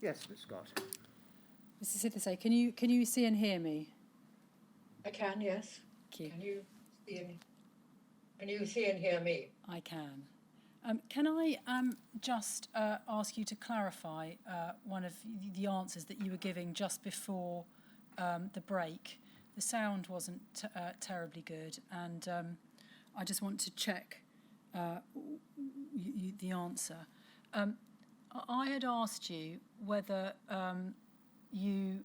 Yes, Miss Scott. Mrs. Hithersay, can you see and hear me? I can, yes. Thank you. Can you see and hear me? I can. Can I just ask you to clarify one of the answers that you were giving just before the break? The sound wasn't terribly good, and I just want to check the answer. I had asked you whether you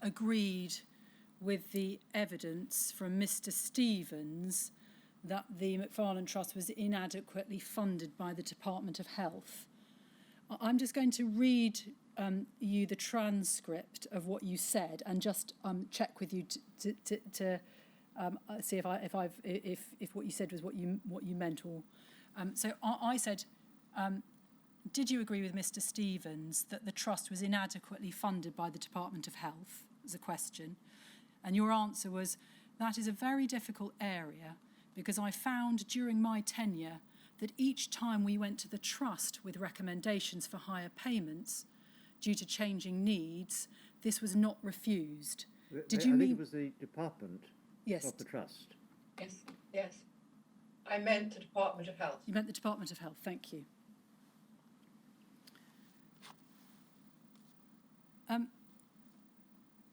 agreed with the evidence from Mr. Stevens that the Macfarlane Trust was inadequately funded by the Department of Health. I'm just going to read you the transcript of what you said and just check with you to see if what you said was what you meant. Or so I said, did you agree with Mr. Stevens that the trust was inadequately funded by the Department of Health? As a question, and your answer was, that is a very difficult area because I found during my tenure that each time we went to the trust with recommendations for higher payments due to changing needs, this was not refused. Did you mean? I think it was the department of the trust. Yes. I meant the Department of Health. You meant the Department of Health. Thank you.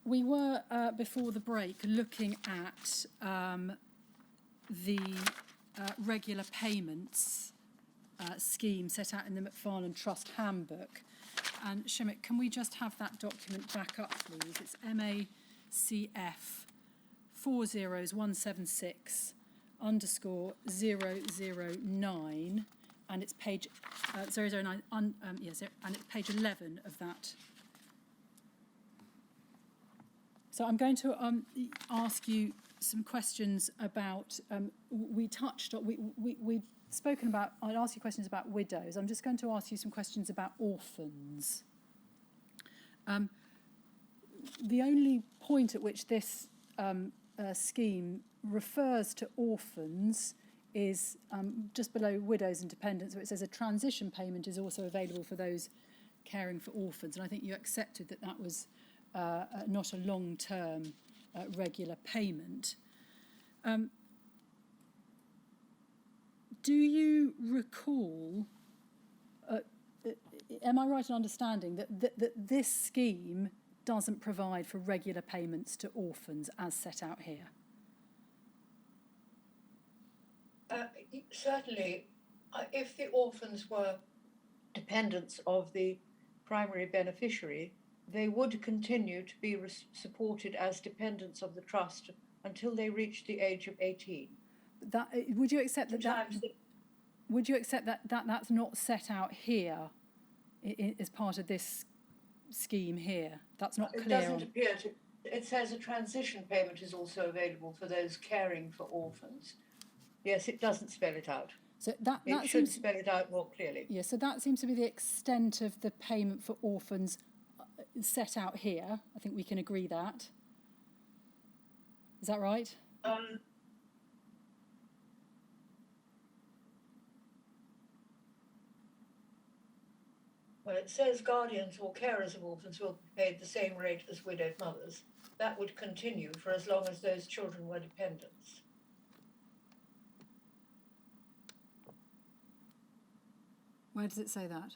We were, before the break, looking at the regular payments scheme set out in the Macfarlane Trust Handbook. And Shimmick, can we just have that document back up, please? It's MACF 40176_009, and it's page 009, and it's page 11 of that. So I'm going to ask you some questions about, we'd spoken about, I'd ask you questions about widows. I'm just going to ask you some questions about orphans. The only point at which this scheme refers to orphans is just below widows and dependents, where it says a transition payment is also available for those caring for orphans. And I think you accepted that that was not a long-term regular payment. Do you recall, am I right in understanding that this scheme doesn't provide for regular payments to orphans as set out here? Certainly, if the orphans were dependents of the primary beneficiary, they would continue to be supported as dependents of the trust until they reach the age of 18. Would you accept would you accept that that's not set out here as part of this scheme here? That's not clear. It doesn't appear to. It says a transition payment is also available for those caring for orphans. Yes, it doesn't spell it out. So that it should spell it out more clearly. Yeah, so that seems to be the extent of the payment for orphans set out here. I think we can agree that. Is that right? Well, it says guardians or carers of orphans will be paid the same rate as widowed mothers. That would continue for as long as those children were dependents. Where does it say that?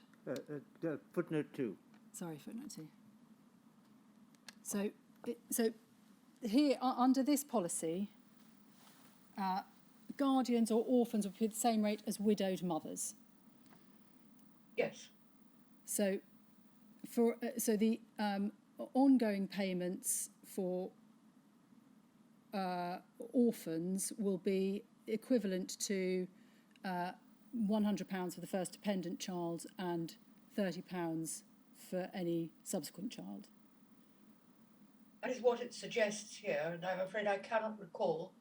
Footnote 2. Sorry, footnote 2. So here, under this policy, guardians or orphans will pay the same rate as widowed mothers. Yes. So the ongoing payments for orphans will be equivalent to £100 for the first dependent child and £30 for any subsequent child. That is what it suggests here, and I'm afraid I cannot recall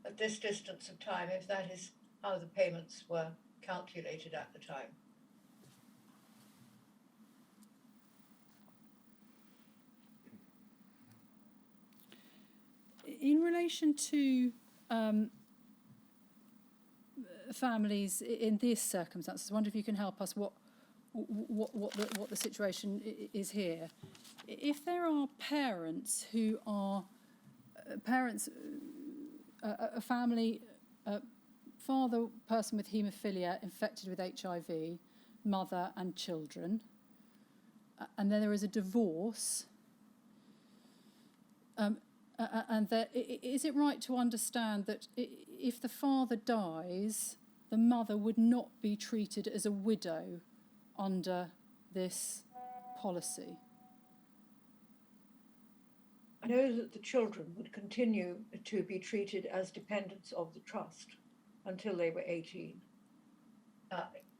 at this distance of time if that is how the payments were calculated at the time. In relation to families in these circumstances, I wonder if you can help us what the situation is here. If there are parents who are a family, father, person with haemophilia infected with HIV, mother and children, and then there is a divorce, and is it right to understand that if the father dies, the mother would not be treated as a widow under this policy? I know that the children would continue to be treated as dependents of the trust until they were 18.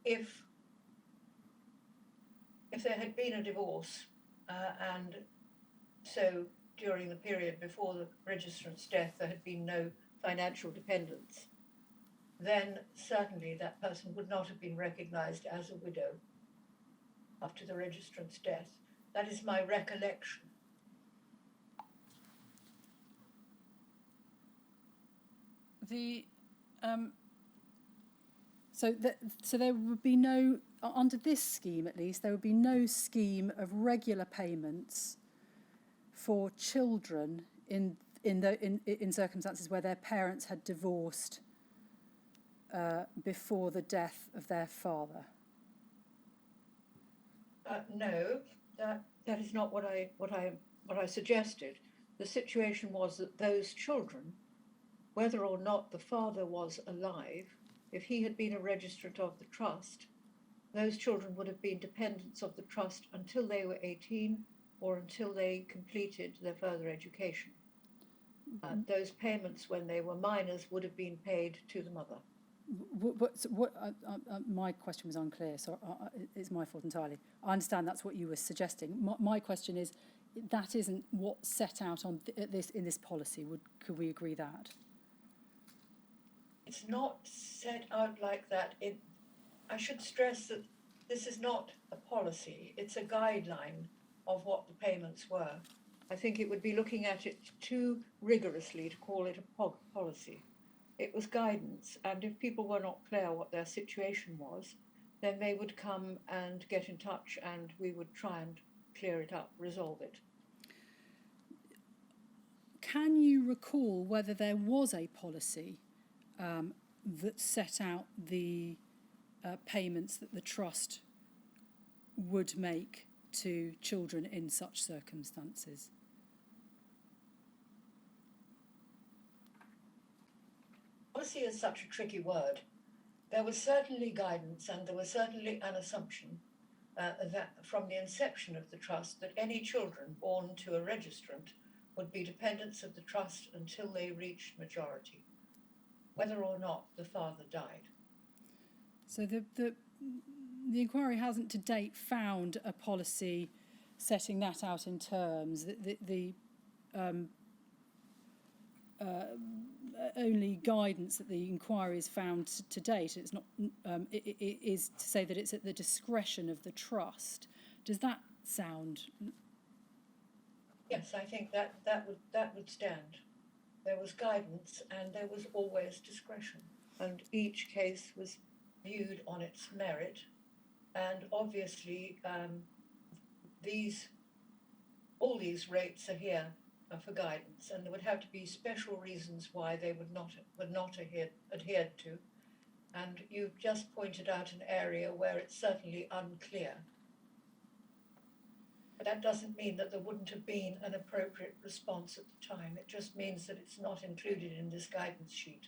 If there had been a divorce, and so during the period before the registrant's death there had been no financial dependence, then certainly that person would not have been recognised as a widow after the registrant's death. That is my recollection. So there would be no, under this scheme at least, there would be no scheme of regular payments for children in circumstances where their parents had divorced before the death of their father. No, that is not what I suggested. The situation was that those children, whether or not the father was alive, if he had been a registrant of the trust, those children would have been dependents of the trust until they were 18 or until they completed their further education. Those payments when they were minors would have been paid to the mother. My question was unclear, so it's my fault entirely. I understand that's what you were suggesting. My question is, that isn't what's set out in this policy. Could we agree that? It's not set out like that. I should stress that this is not a policy. It's a guideline of what the payments were. I think it would be looking at it too rigorously to call it a policy. It was guidance, and if people were not clear what their situation was, then they would come and get in touch and we would try and clear it up, resolve it. Can you recall whether there was a policy that set out the payments that the trust would make to children in such circumstances? Policy is such a tricky word. There was certainly guidance and there was certainly an assumption that from the inception of the trust that any children born to a registrant would be dependents of the trust until they reached majority, whether or not the father died. So the inquiry hasn't to date found a policy setting that out in terms. The only guidance that the inquiry has found to date, it's not, it is to say that it's at the discretion of the trust. Does that sound? Yes, I think that would stand. There was guidance and there was always discretion, and each case was viewed on its merit, and obviously all these rates are here for guidance, and there would have to be special reasons why they would not adhered to, and you've just pointed out an area where it's certainly unclear. But that doesn't mean that there wouldn't have been an appropriate response at the time. It just means that it's not included in this guidance sheet.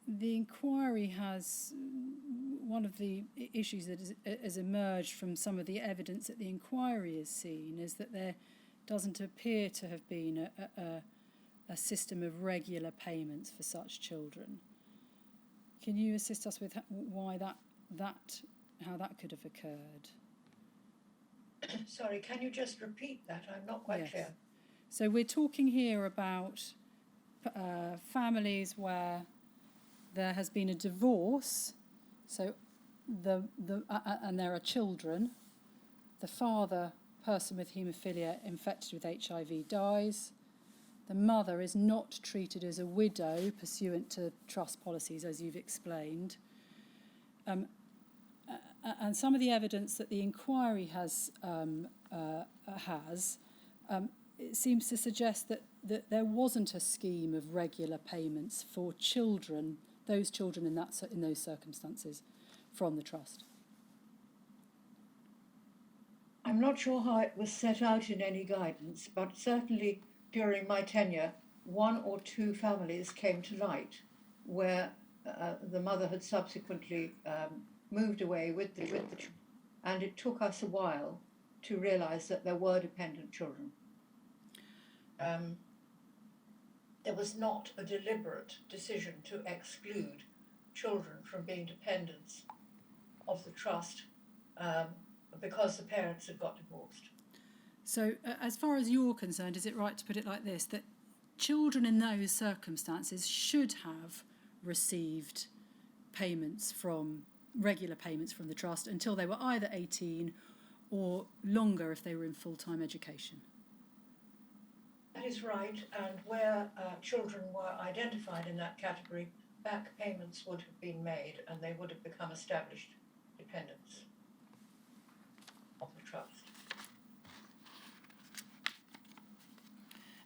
The inquiry has, one of the issues that has emerged from some of the evidence that the inquiry has seen is that there doesn't appear to have been a system of regular payments for such children. Can you assist us with why how that could have occurred? Sorry, can you just repeat that? I'm not quite clear. So we're talking here about families where there has been a divorce, so and there are children. The father, person with haemophilia infected with HIV, dies. The mother is not treated as a widow pursuant to trust policies, as you've explained. and some of the evidence that the inquiry has it seems to suggest that there wasn't a scheme of regular payments for children, those children in those circumstances, from the trust. I'm not sure how it was set out in any guidance, but certainly during my tenure, one or two families came to light where the mother had subsequently moved away with the children, and it took us a while to realise that there were dependent children. There was not a deliberate decision to exclude children from being dependents of the trust because the parents had got divorced. So as far as you're concerned, is it right to put it like this, that children in those circumstances should have received regular payments from the trust until they were either 18 or longer if they were in full-time education? That is right, and where children were identified in that category, back payments would have been made and they would have become established dependents of the trust.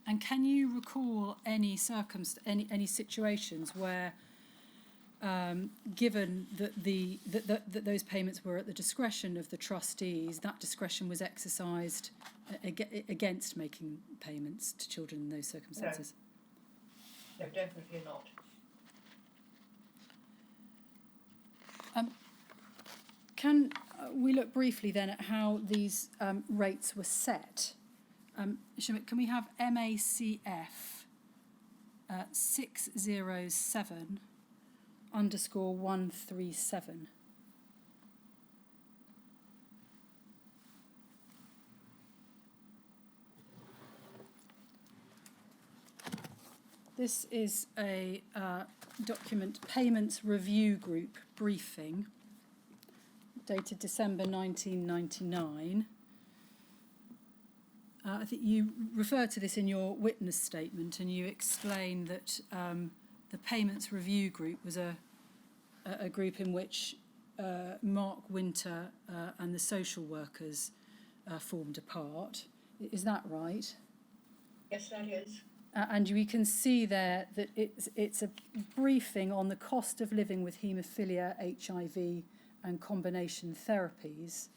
And can you recall any situations where, given that those payments were at the discretion of the trustees, that discretion was exercised against making payments to children in those circumstances? No, definitely not. Can we look briefly then at how these rates were set? Shamik, can we have MACF 607_137? This is a document, Payments Review Group Briefing, dated December 1999. I think you refer to this in your witness statement, and you explain that the Payments Review Group was a group in which Mark Winter and the social workers formed a part. Is that right? Yes, that is. And we can see there that it's a briefing on the cost of living with haemophilia, HIV and combination therapies.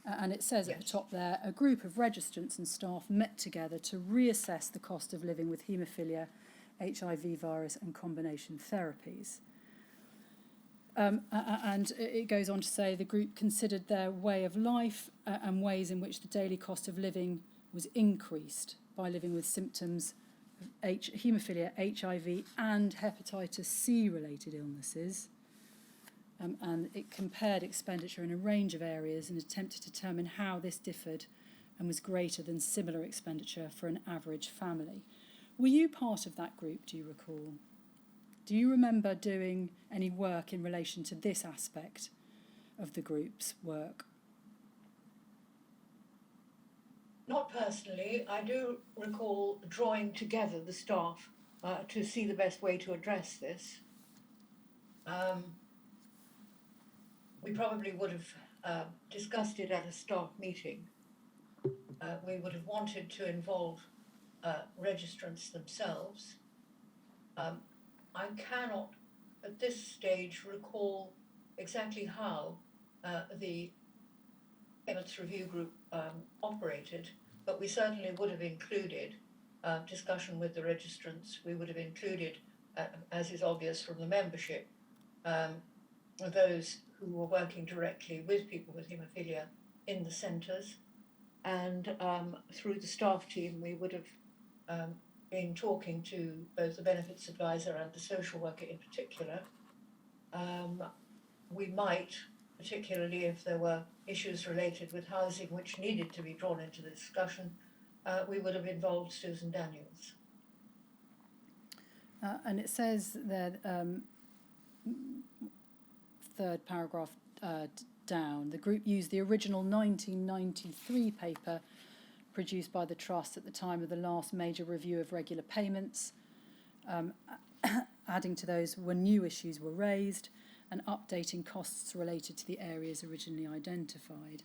And it says at the top there, a group of registrants and staff met together to reassess the cost of living with haemophilia, HIV virus and combination therapies. And it goes on to say the group considered their way of life and ways in which the daily cost of living was increased by living with symptoms of haemophilia, HIV and hepatitis C related illnesses. And it compared expenditure in a range of areas and attempted to determine how this differed and was greater than similar expenditure for an average family. Were you part of that group, do you recall? Do you remember doing any work in relation to this aspect of the group's work? Not personally. I do recall drawing together the staff to see the best way to address this. We probably would have discussed it at a staff meeting. We would have wanted to involve registrants themselves. I cannot, at this stage, recall exactly how the Payments Review Group operated, but we certainly would have included discussion with the registrants. We would have included, as is obvious from the membership, those who were working directly with people with haemophilia in the centres, and through the staff team we would have been talking to both the benefits advisor and the social worker in particular. We might, particularly if there were issues related with housing which needed to be drawn into the discussion, we would have involved Susan Daniels. And it says that third paragraph down, the group used the original 1993 paper produced by the Trust at the time of the last major review of regular payments. Adding to those when new issues were raised, and updating costs related to the areas originally identified.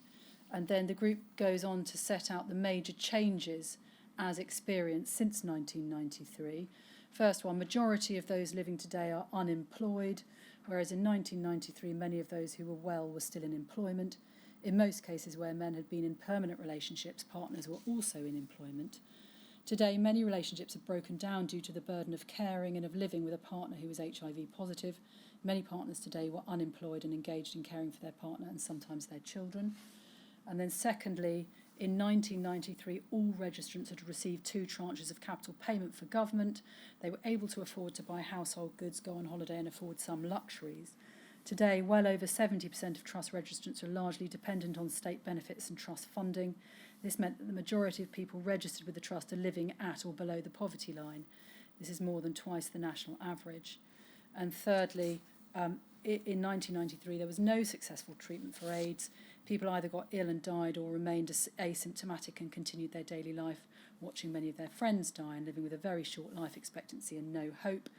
And then the group goes on to set out the major changes as experienced since 1993. First one, majority of those living today are unemployed, whereas in 1993 many of those who were well were still in employment. In most cases where men had been in permanent relationships, partners were also in employment. Today, many relationships have broken down due to the burden of caring and of living with a partner who was HIV positive. Many partners today were unemployed and engaged in caring for their partner and sometimes their children. And then secondly, in 1993, all registrants had received 2 tranches of capital payment for government. They were able to afford to buy household goods, go on holiday and afford some luxuries. Today, well over 70% of trust registrants are largely dependent on state benefits and trust funding. This meant that the majority of people registered with the trust are living at or below the poverty line. This is more than twice the national average. And thirdly, in 1993, there was no successful treatment for AIDS. People either got ill and died or remained asymptomatic and continued their daily life, watching many of their friends die and living with a very short life expectancy and no hope.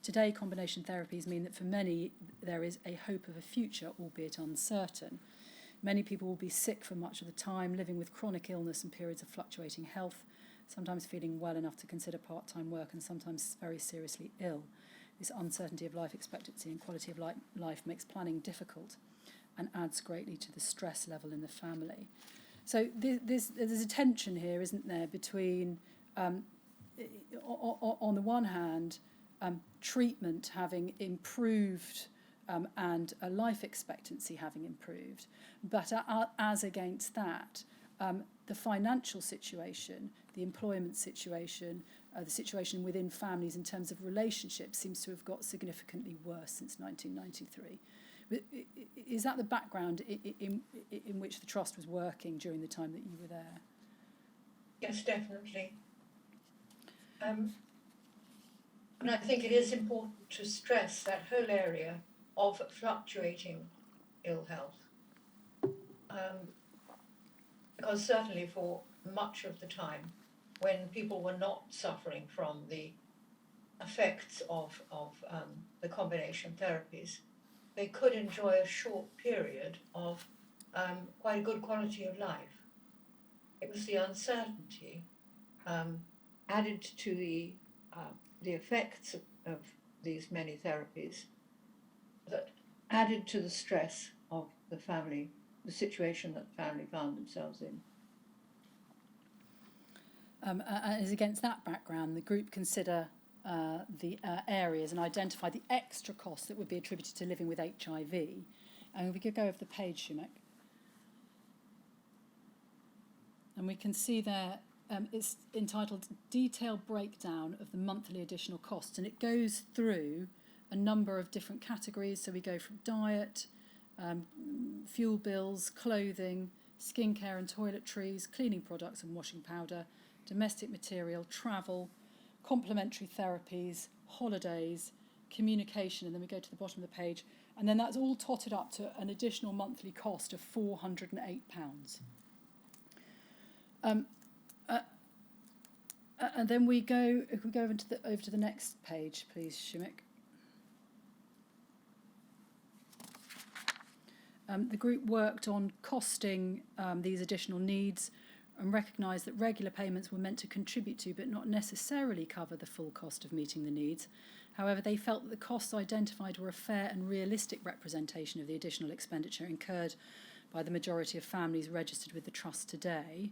Today, combination therapies mean that for many, there is a hope of a future, albeit uncertain. Many people will be sick for much of the time, living with chronic illness and periods of fluctuating health, sometimes feeling well enough to consider part-time work and sometimes very seriously ill. This uncertainty of life expectancy and quality of life makes planning difficult and adds greatly to the stress level in the family. So there's a tension here, isn't there, between, on the one hand, treatment having improved and a life expectancy having improved, but as against that, the financial situation, the employment situation, the situation within families in terms of relationships seems to have got significantly worse since 1993. Is that the background in which the Trust was working during the time that you were there? Yes, definitely. And I think it is important to stress that whole area of fluctuating ill health. Because certainly for much of the time, when people were not suffering from the effects of the combination therapies, they could enjoy a short period of quite a good quality of life. It was the uncertainty added to the effects of these many therapies that added to the stress of the family, the situation that the family found themselves in. As against that background, the group consider the areas and identify the extra costs that would be attributed to living with HIV. And we could go over the page, Shumek. And we can see there, it's entitled Detailed Breakdown of the Monthly Additional Costs, and it goes through a number of different categories. So we go from diet, fuel bills, clothing, skincare and toiletries, cleaning products and washing powder, domestic material, travel, complementary therapies, holidays, communication, and then we go to the bottom of the page, and then that's all totted up to an additional monthly cost of £408. And then we go, if we go over to the next page, please, Shumik. The group worked on costing these additional needs and recognised that regular payments were meant to contribute to but not necessarily cover the full cost of meeting the needs. However, they felt that the costs identified were a fair and realistic representation of the additional expenditure incurred by the majority of families registered with the Trust today.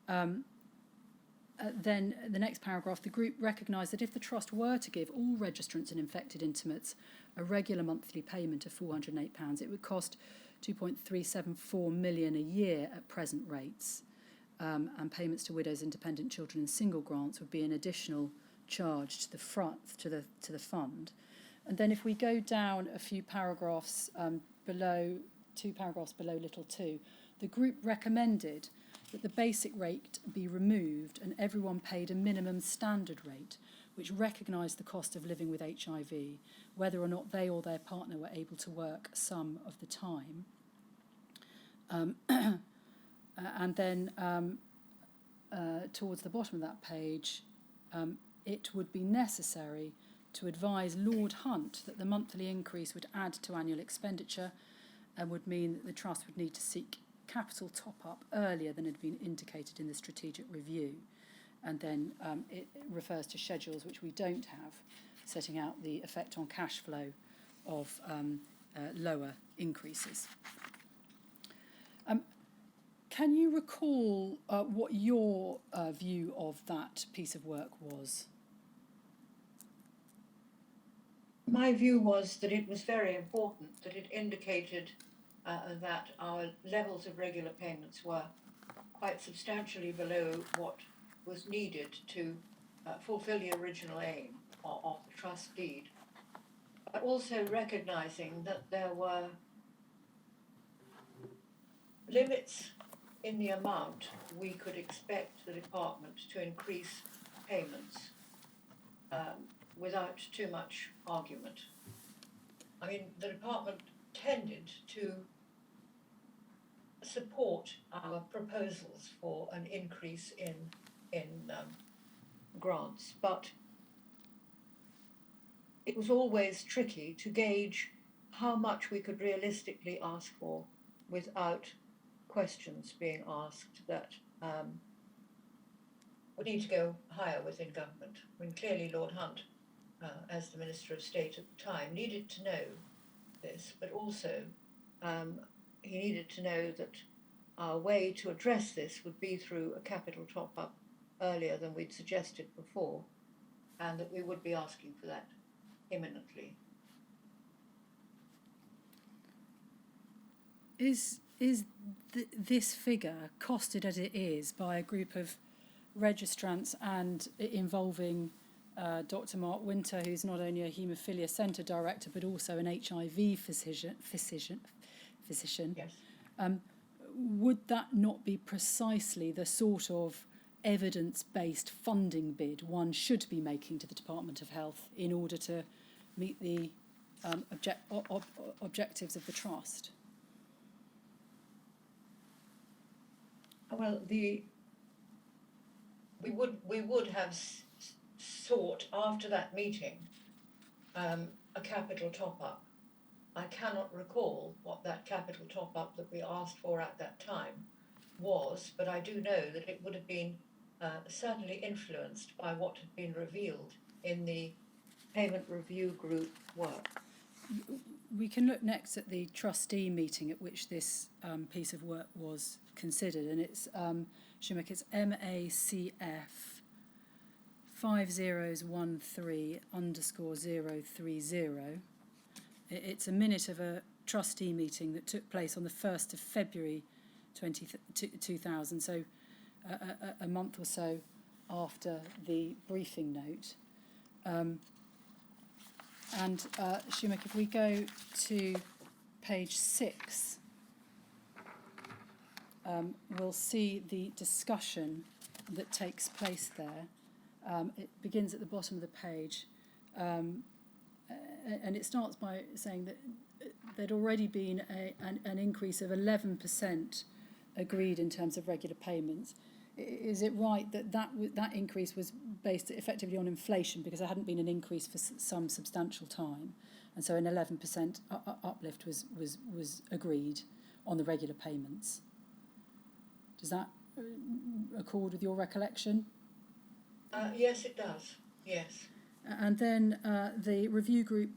Then the next paragraph, the group recognised that if the Trust were to give all registrants and infected intimates a regular monthly payment of £408, it would cost £2.374 million a year at present rates. And payments to widows, independent children and single grants would be an additional charge to the fund. And then if we go down a few paragraphs below, 2 paragraphs below little 2, the group recommended that the basic rate be removed and everyone paid a minimum standard rate, which recognised the cost of living with HIV, whether or not they or their partner were able to work some of the time. And then towards the bottom of that page, it would be necessary to advise Lord Hunt that the monthly increase would add to annual expenditure and would mean that the Trust would need to seek capital top-up earlier than had been indicated in the strategic review. And then it refers to schedules which we don't have, setting out the effect on cash flow of lower increases. Can you recall what your view of that piece of work was? My view was that it was very important, that it indicated that our levels of regular payments were quite substantially below what was needed to fulfil the original aim of the trust deed, but also recognising that there were limits in the amount we could expect the department to increase payments without too much argument. I mean, the department tended to support our proposals for an increase in grants, but it was always tricky to gauge how much we could realistically ask for without questions being asked that we need to go higher within government. I mean, clearly Lord Hunt, as the Minister of State at the time, needed to know this, but also he needed to know that our way to address this would be through a capital top-up earlier than we'd suggested before, and that we would be asking for that imminently. Is this figure, costed as it is by a group of registrants and involving Dr. Mark Winter, who's not only a haemophilia centre director but also an HIV physician, Yes. Would that not be precisely the sort of evidence-based funding bid one should be making to the Department of Health in order to meet the objectives of the Trust? Well, we would have sought after that meeting a capital top-up. I cannot recall what that capital top-up that we asked for at that time was, but I do know that it would have been certainly influenced by what had been revealed in the payment review group work. We can look next at the trustee meeting at which this piece of work was considered, and it's Schumacher, it's MACF 5013_030. It's a minute of a trustee meeting that took place on the 1st of February 2000, so a month or so after the briefing note. Schumacher, if we go to page 6, we'll see the discussion that takes place there. It begins at the bottom of the page, and it starts by saying that there'd already been an increase of 11% agreed in terms of regular payments. Is it right that increase was based effectively on inflation because there hadn't been an increase for some substantial time, and so an 11% uplift was agreed on the regular payments? Does that accord with your recollection? Yes, it does. Yes. And then the review group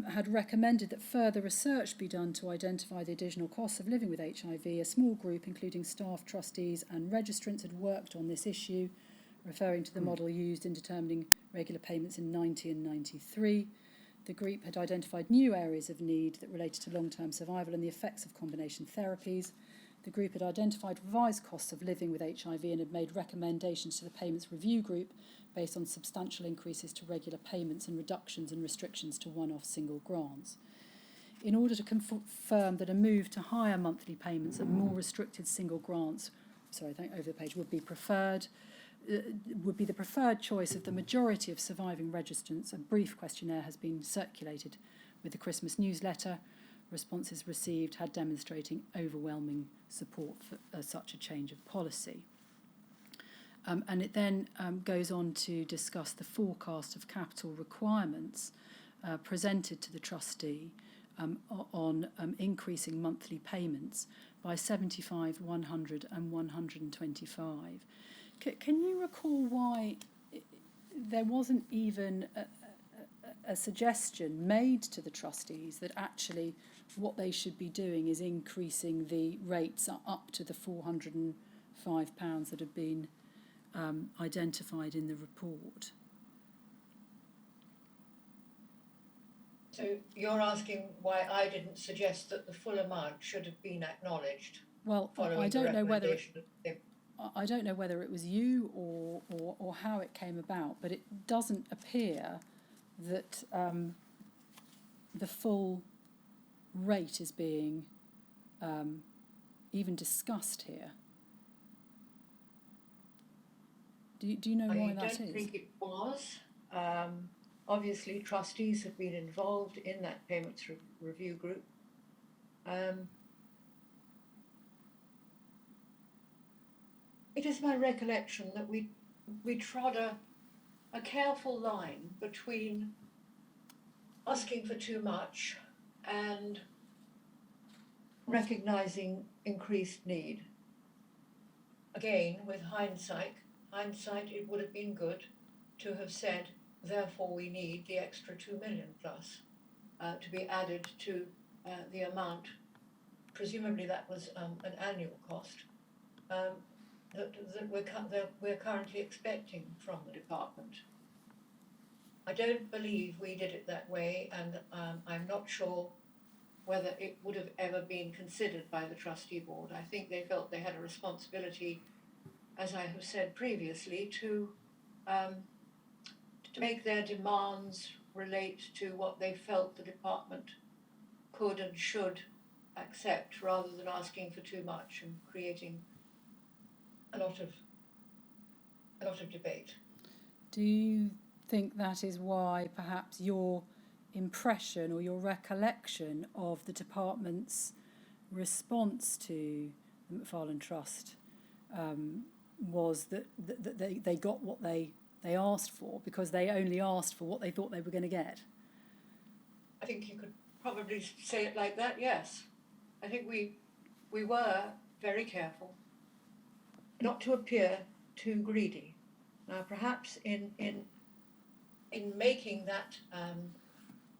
had recommended that further research be done to identify the additional costs of living with HIV. A small group, including staff, trustees and registrants, had worked on this issue, referring to the model used in determining regular payments in 90 and 93. The group had identified new areas of need that related to long-term survival and the effects of combination therapies. The group had identified revised costs of living with HIV and had made recommendations to the payments review group based on substantial increases to regular payments and reductions and restrictions to one-off single grants. In order to confirm that a move to higher monthly payments and more restricted single grants, would be preferred, would be the preferred choice of the majority of surviving registrants, a brief questionnaire has been circulated with the Christmas newsletter. Responses received had demonstrating overwhelming support for such a change of policy. And it then goes on to discuss the forecast of capital requirements presented to the trustee on increasing monthly payments by 75, 100 and 125. Can you recall why there wasn't even a suggestion made to the trustees that actually what they should be doing is increasing the rates up to the £405 that have been identified in the report? So you're asking why I didn't suggest that the full amount should have been acknowledged? Well, I don't know whether it was you or how it came about, but it doesn't appear that the full rate is being even discussed here. Do you know why that is? I don't think it was. Obviously, trustees have been involved in that payments review group. It is my recollection that we trod a careful line between asking for too much and recognising increased need. Again, with hindsight, it would have been good to have said, therefore we need the extra 2 million plus to be added to the amount. Presumably that was an annual cost that we're currently expecting from the department. I don't believe we did it that way, and I'm not sure whether it would have ever been considered by the trustee board. I think they felt they had a responsibility, as I have said previously, to make their demands relate to what they felt the department could and should accept, rather than asking for too much and creating a lot of debate. Do you think that is why perhaps your impression or your recollection of the department's response to the Macfarlane Trust was that they got what they asked for because they only asked for what they thought they were going to get? I think you could probably say it like that, yes. I think we were very careful not to appear too greedy. Now, perhaps in making that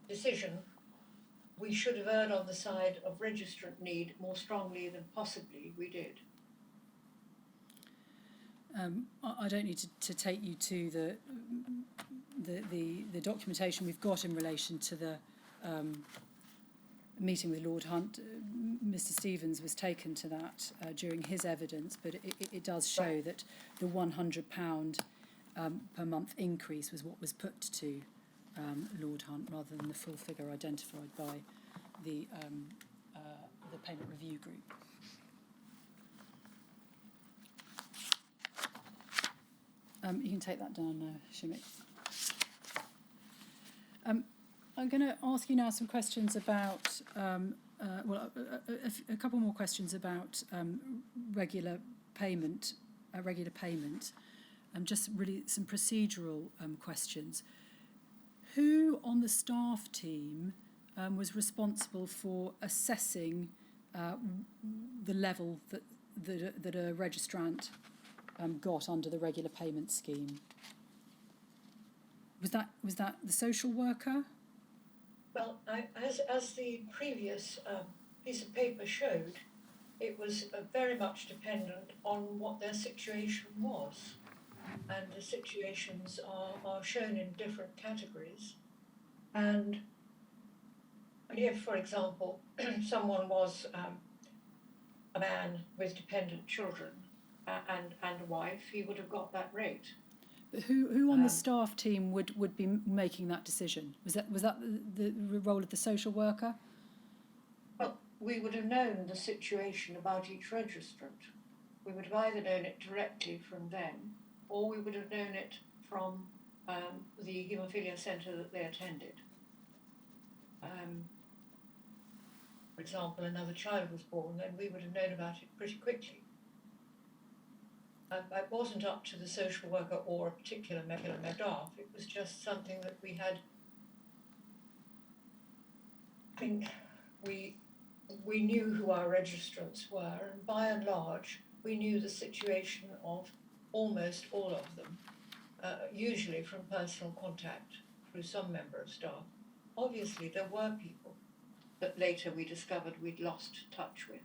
decision, we should have erred on the side of registrant need more strongly than possibly we did. I don't need to take you to the documentation we've got in relation to the meeting with Lord Hunt. Mr. Stevens was taken to that during his evidence, but it does show that the £100 per month increase was what was put to Lord Hunt rather than the full figure identified by the payment review group. You can take that down now, Shimik. I'm going to ask you now some questions about, a couple more questions about regular payment, just really some procedural questions. Who on the staff team was responsible for assessing the level that a registrant got under the regular payment scheme? Was that the social worker? Well, as the previous piece of paper showed, it was very much dependent on what their situation was. And the situations are shown in different categories. And if, for example, someone was a man with dependent children and a wife, he would have got that rate. But who on the staff team would be making that decision? Was that the role of the social worker? Well, we would have known the situation about each registrant. We would have either known it directly from them, or we would have known it from the haemophilia centre that they attended. For example, another child was born, then we would have known about it pretty quickly. It wasn't up to the social worker or a particular member of staff. It was just something that we had. I think we knew who our registrants were, and by and large, we knew the situation of almost all of them, usually from personal contact through some member of staff. Obviously, there were people that later we discovered we'd lost touch with.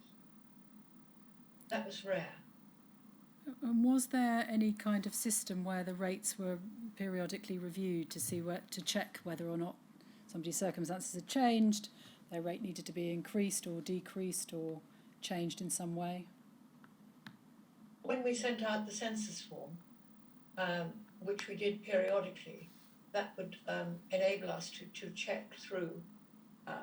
That was rare. And was there any kind of system where the rates were periodically reviewed to check whether or not somebody's circumstances had changed, their rate needed to be increased or decreased or changed in some way? When we sent out the census form, which we did periodically, that would enable us to check through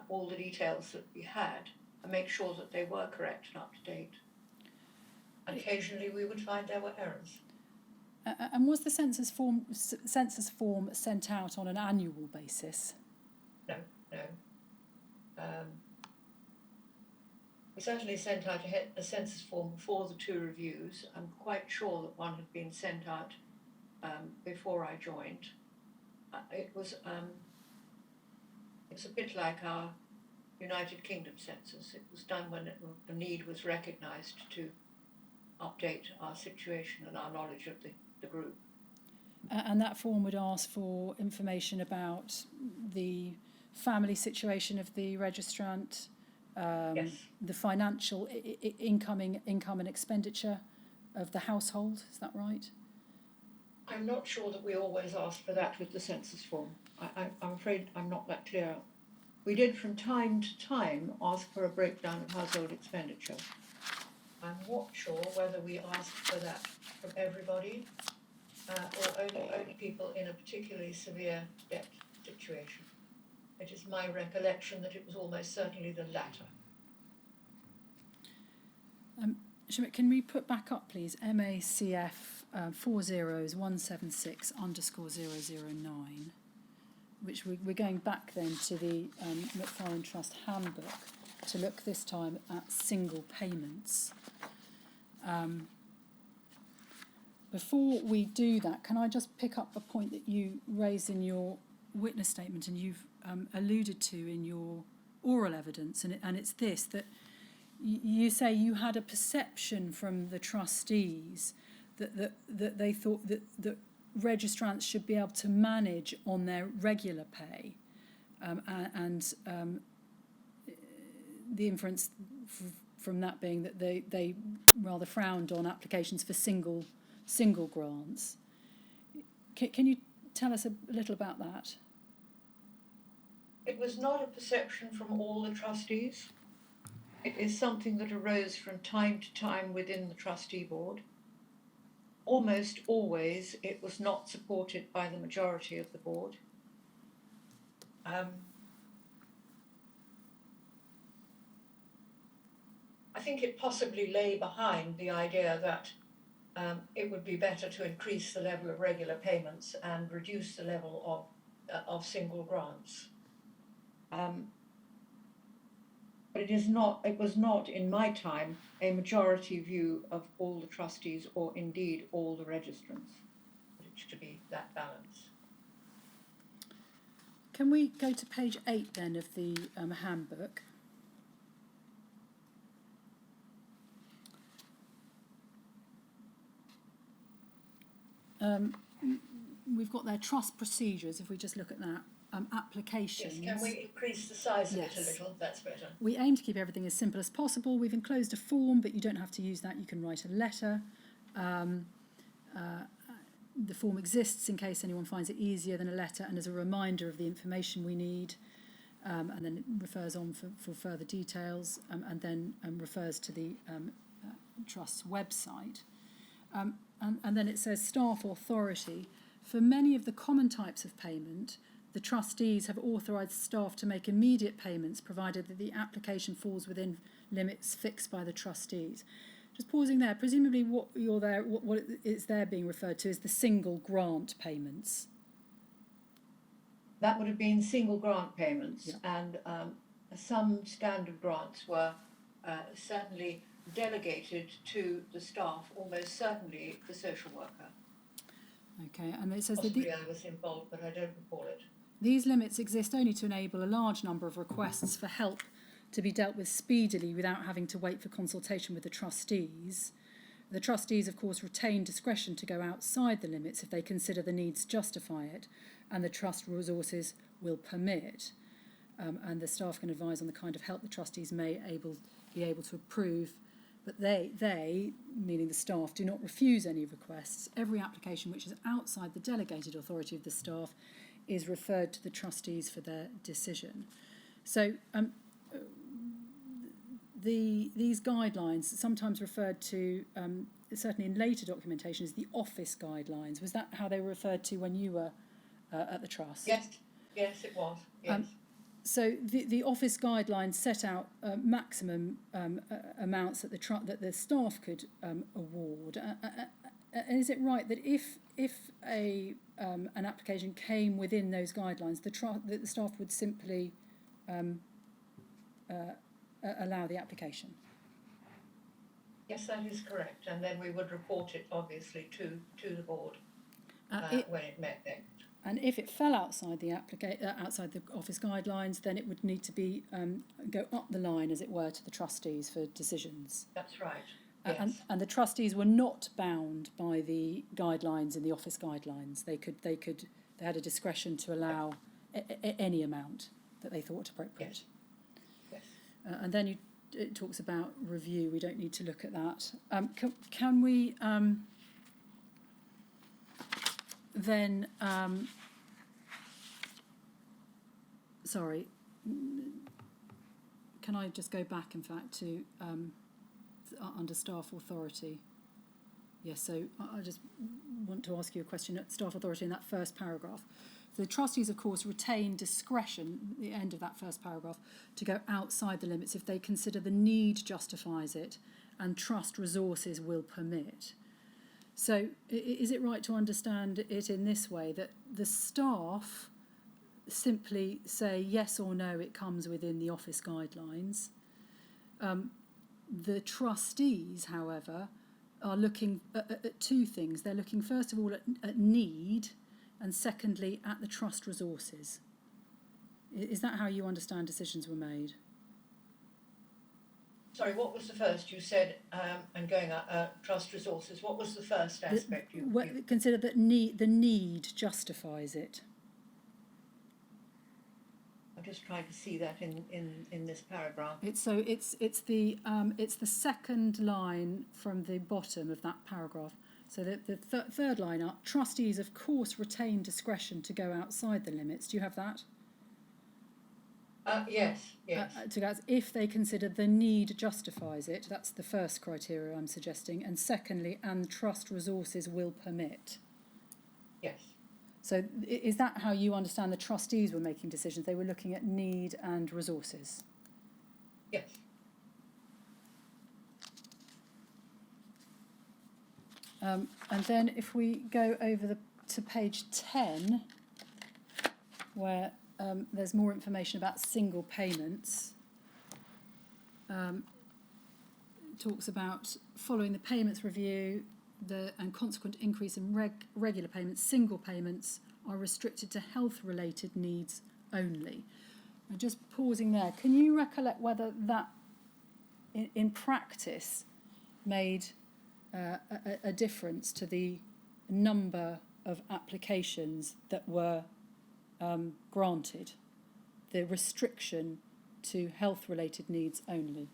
all the details that we had and make sure that they were correct and up to date. Occasionally we would find there were errors. And was the census form sent out on an annual basis? No. We certainly sent out a census form before the 2 reviews. I'm quite sure that one had been sent out before I joined. It was a bit like our United Kingdom census. It was done when the need was recognised to update our situation and our knowledge of the group. And that form would ask for information about the family situation of the registrant, Yes. the financial income and expenditure of the household. Is that right? I'm not sure that we always asked for that with the census form. I'm afraid I'm not that clear. We did from time to time ask for a breakdown of household expenditure. I'm not sure whether we asked for that from everybody or only people in a particularly severe debt situation. It is my recollection that it was almost certainly the latter. Shamit, can we put back up, please, MACF 40176_009, which we're going back then to the Macfarlane Trust handbook to look this time at single payments. Before we do that, can I just pick up a point that you raised in your witness statement and you've alluded to in your oral evidence, and it's this, that you say you had a perception from the trustees that they thought that registrants should be able to manage on their regular pay, and the inference from that being that they rather frowned on applications for single grants. Can you tell us a little about that? It was not a perception from all the trustees. It is something that arose from time to time within the trustee board. Almost always it was not supported by the majority of the board. I think it possibly lay behind the idea that it would be better to increase the level of regular payments and reduce the level of single grants. But it was not in my time a majority view of all the trustees or indeed all the registrants. It should be that balance. Can we go to page 8 then of the handbook? We've got their trust procedures, if we just look at that. Applications. Yes, can we increase the size of it a Yes. little? That's better. We aim to keep everything as simple as possible. We've enclosed a form, but you don't have to use that. You can write a letter. The form exists in case anyone finds it easier than a letter and as a reminder of the information we need. And then it refers on for further details and then refers to the Trust's website. And then it says staff authority. For many of the common types of payment, the trustees have authorised staff to make immediate payments provided that the application falls within limits fixed by the trustees. Just pausing there, presumably what is there being referred to is the single grant payments. That would have been single grant payments, Yeah. and some standard grants were certainly delegated to the staff, almost certainly the social worker. Okay, and it says Possibly that I was involved, but I don't recall it. these limits exist only to enable a large number of requests for help to be dealt with speedily without having to wait for consultation with the trustees. The trustees, of course, retain discretion to go outside the limits if they consider the needs justify it and the trust resources will permit. And the staff can advise on the kind of help the trustees may be able to approve. But they, meaning the staff, do not refuse any requests. Every application which is outside the delegated authority of the staff is referred to the trustees for their decision. So these guidelines, sometimes referred to, certainly in later documentation, as the office guidelines. Was that how they were referred to when you were at the trust? Yes, it was. Yes. So the office guidelines set out maximum amounts that the staff could award. And is it right that if an application came within those guidelines, the staff would simply allow the application? Yes, that is correct. And then we would report it, obviously, to the board when it met next. And if it fell outside the outside the office guidelines, then it would need to be go up the line, as it were, to the trustees for decisions. That's right. Yes. And the trustees were not bound by the guidelines in the office guidelines. They had a discretion to allow any amount that they thought appropriate. Yes. And then it talks about review. We don't need to look at that. Can we then? Sorry. Can I just go back, in fact, to under staff authority? Yes, so I just want to ask you a question at staff authority in that first paragraph. So the trustees, of course, retain discretion at the end of that first paragraph to go outside the limits if they consider the need justifies it and trust resources will permit. So is it right to understand it in this way, that the staff simply say yes or no, it comes within the office guidelines? The trustees, however, are looking at two things. They're looking, first of all, at need, and secondly, at the trust resources. Is that how you understand decisions were made? Sorry, what was the first? You said, and going trust resources. What was the first aspect you consider that the need justifies it. I'm just trying to see that in this paragraph. It's the second line from the bottom of that paragraph. So the third line up, trustees of course retain discretion to go outside the limits. Do you have that? Yes. To go if they consider the need justifies it. That's the first criteria I'm suggesting. And secondly, and trust resources will permit. Yes. So is that how you understand the trustees were making decisions? They were looking at need and resources? Yes. And then if we go over to page 10, where there's more information about single payments, talks about following the payments review and consequent increase in regular payments, single payments are restricted to health-related needs only. Now, just pausing there, can you recollect whether that in practice made a difference to the number of applications that were granted, the restriction to health-related needs only?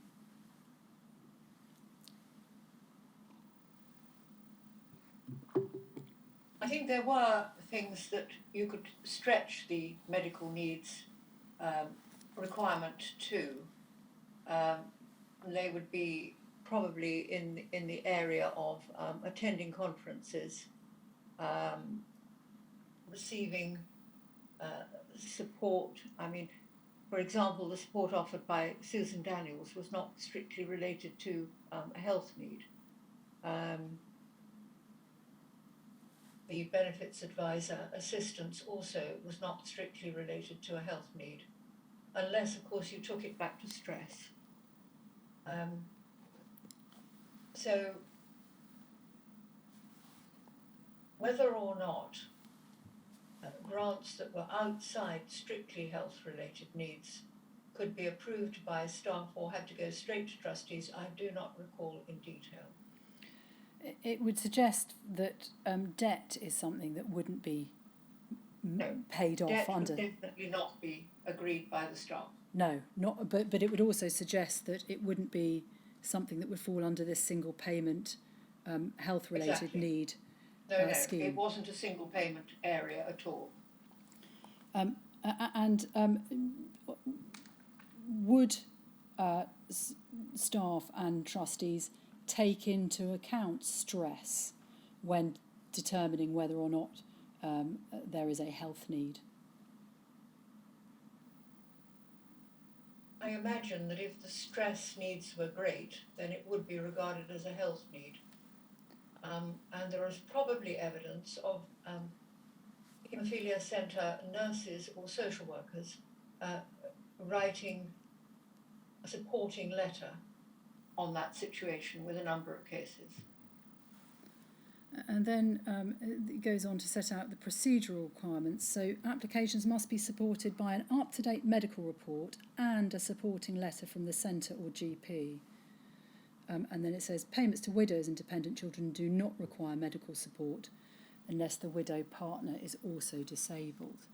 I think there were things that you could stretch the medical needs requirement to. They would be probably in the area of attending conferences, receiving support. I mean, for example, the support offered by Susan Daniels was not strictly related to a health need. The benefits advisor assistance also was not strictly related to a health need, unless, of course, you took it back to stress. So whether or not grants that were outside strictly health-related needs could be approved by staff or had to go straight to trustees, I do not recall in detail. It would suggest that debt is something that wouldn't be paid off debt under. Would definitely not be agreed by the staff. No, not. But it would also suggest that it wouldn't be something that would fall under this single payment health-related need scheme. It wasn't a single payment area at all. Would staff and trustees take into account stress when determining whether or not there is a health need? I imagine that if the stress needs were great, then it would be regarded as a health need. And there is probably evidence of haemophilia centre nurses or social workers writing a supporting letter on that situation with a number of cases. And then it goes on to set out the procedural requirements. So applications must be supported by an up-to-date medical report and a supporting letter from the centre or GP. And then it says payments to widows and dependent children do not require medical support unless the widow partner is also disabled.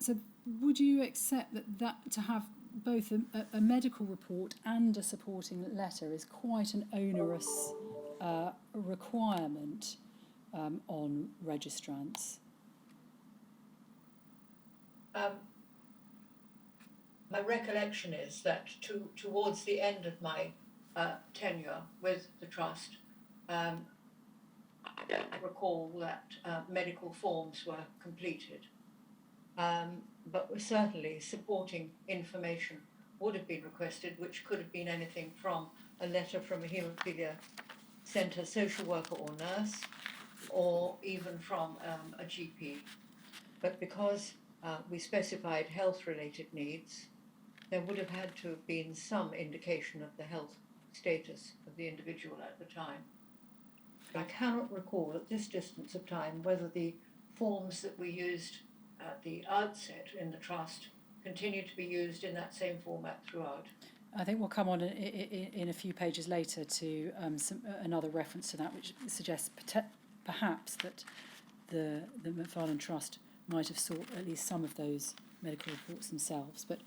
So would you accept that to have both a medical report and a supporting letter is quite an onerous requirement on registrants? My recollection is that towards the end of my tenure with the Trust, I don't recall that medical forms were completed, but certainly supporting information would have been requested, which could have been anything from a letter from a haemophilia centre social worker or nurse, or even from a GP. But because we specified health-related needs, there would have had to have been some indication of the health status of the individual at the time. I cannot recall at this distance of time whether the forms that we used at the outset in the Trust continue to be used in that same format throughout. I think we'll come on in a few pages later to another reference to that, which suggests perhaps that the Macfarlane Trust might have sought at least some of those medical reports themselves. But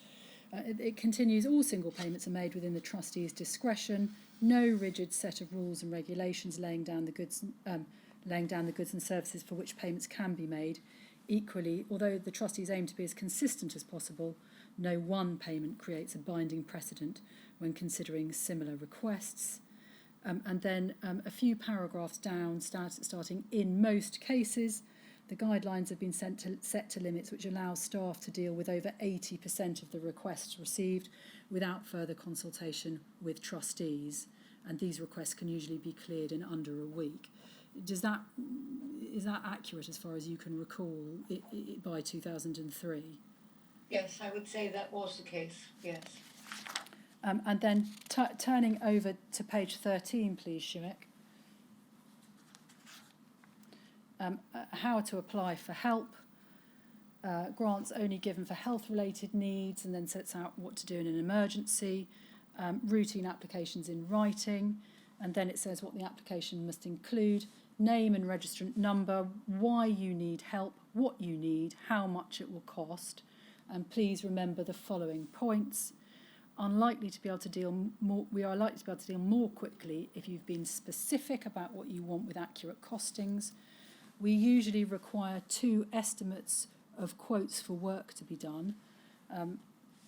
it continues, all single payments are made within the trustee's discretion, no rigid set of rules and regulations laying down the goods and services for which payments can be made. Equally, although the trustees aim to be as consistent as possible, no one payment creates a binding precedent when considering similar requests. And then a few paragraphs down, starting in most cases, the guidelines have been set to limits which allow staff to deal with over 80% of the requests received without further consultation with trustees. And these requests can usually be cleared in under a week. Is that accurate as far as you can recall by 2003? Yes, I would say that was the case, yes. And then turning over to page 13, please, Shimik. How to apply for help. Grants only given for health-related needs, and then sets out what to do in an emergency. Routine applications in writing, and then it says what the application must include. Name and registrant number, why you need help, what you need, how much it will cost. And please remember the following points. We are likely to be able to deal more quickly if you've been specific about what you want with accurate costings. We usually require 2 estimates of quotes for work to be done.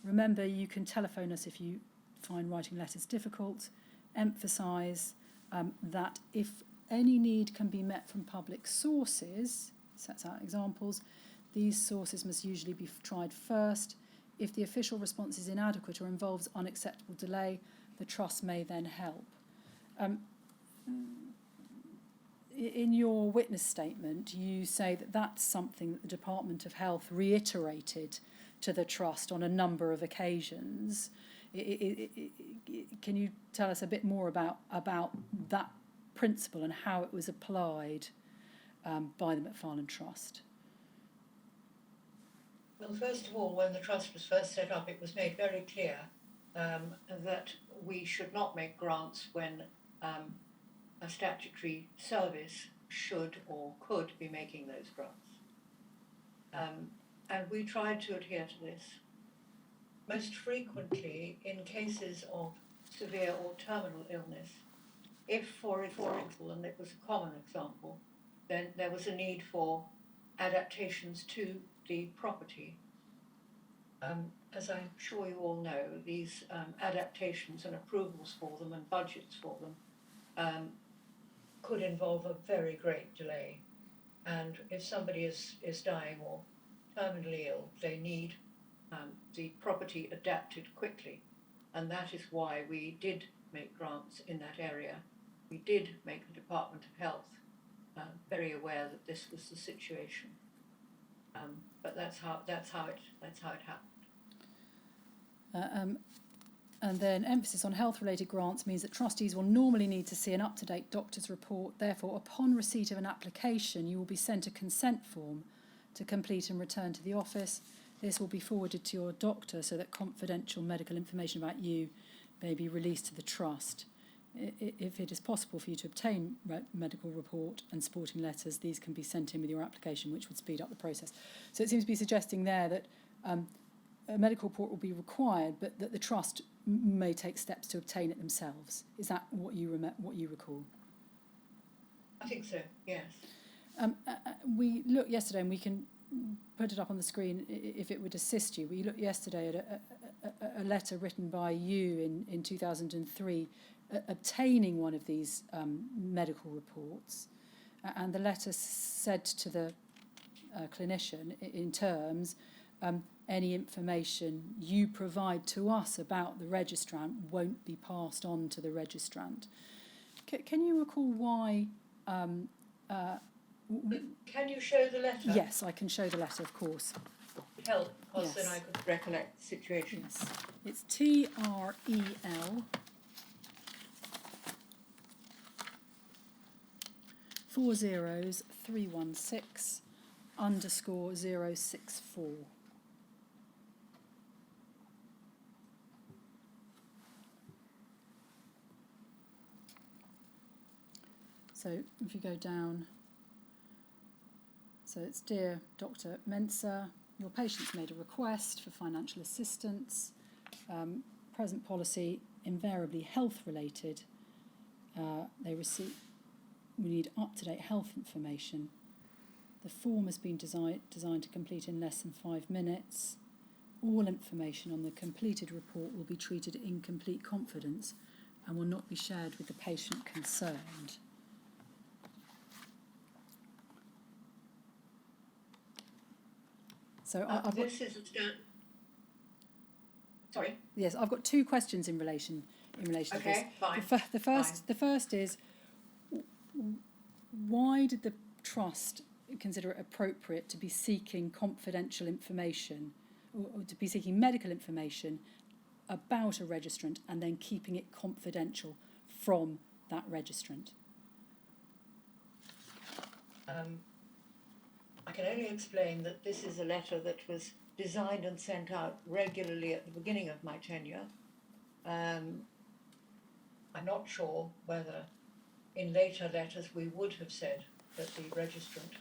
Remember, you can telephone us if you find writing letters difficult. Emphasise that if any need can be met from public sources, sets out examples, these sources must usually be tried first. If the official response is inadequate or involves unacceptable delay, the Trust may then help. In your witness statement, you say that that's something that the Department of Health reiterated to the Trust on a number of occasions. Can you tell us a bit more about that principle and how it was applied by the Macfarlane Trust? Well, first of all, when the trust was first set up, it was made very clear that we should not make grants when a statutory service should or could be making those grants. And we tried to adhere to this. Most frequently, in cases of severe or terminal illness, if, for example, and it was a common example, then there was a need for adaptations to the property. As I'm sure you all know, these adaptations and approvals for them and budgets for them could involve a very great delay. And if somebody is dying or terminally ill, they need the property adapted quickly. And that is why we did make grants in that area. We did make the Department of Health very aware that this was the situation. But that's how it happened. And then emphasis on health-related grants means that trustees will normally need to see an up-to-date doctor's report. Therefore, upon receipt of an application, you will be sent a consent form to complete and return to the office. This will be forwarded to your doctor so that confidential medical information about you may be released to the trust. If it is possible for you to obtain medical report and supporting letters, these can be sent in with your application, which would speed up the process. So it seems to be suggesting there that a medical report will be required, but that the trust may take steps to obtain it themselves. Is that what you recall? I think so, yes. We looked yesterday, and we can put it up on the screen if it would assist you. We looked yesterday at a letter written by you in 2003 obtaining one of these medical reports, and the letter said to the clinician in terms, any information you provide to us about the registrant won't be passed on to the registrant. Can you recall why? Can you show the letter? Yes, I can show the letter, of course. Help, because Yes. then I could recollect the situation. Yes. It's TREL 40316_064. So if you go down, so it's Dear Dr. Mensah, your patient's made a request for financial assistance. Present policy, invariably health related. We need up-to-date health information. The form has been designed to complete in less than 5 minutes. All information on the completed report will be treated in complete confidence and will not be shared with the patient concerned. So this is sorry. Yes, I've got 2 questions in relation to this. Okay, fine. The first is, why did the trust consider it appropriate to be seeking confidential information, or to be seeking medical information about a registrant and then keeping it confidential from that registrant? I can only explain that this is a letter that was designed and sent out regularly at the beginning of my tenure. I'm not sure whether in later letters we would have said that the registrant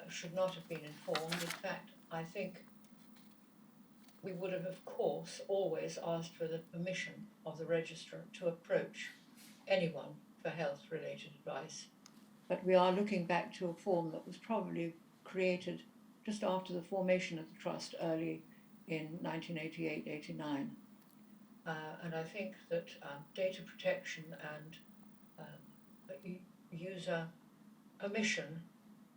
should not have been informed. In fact, I think we would have, of course, always asked for the permission of the registrant to approach anyone for health-related advice. But we are looking back to a form that was probably created just after the formation of the trust early in 1988-89. And I think that data protection and user permission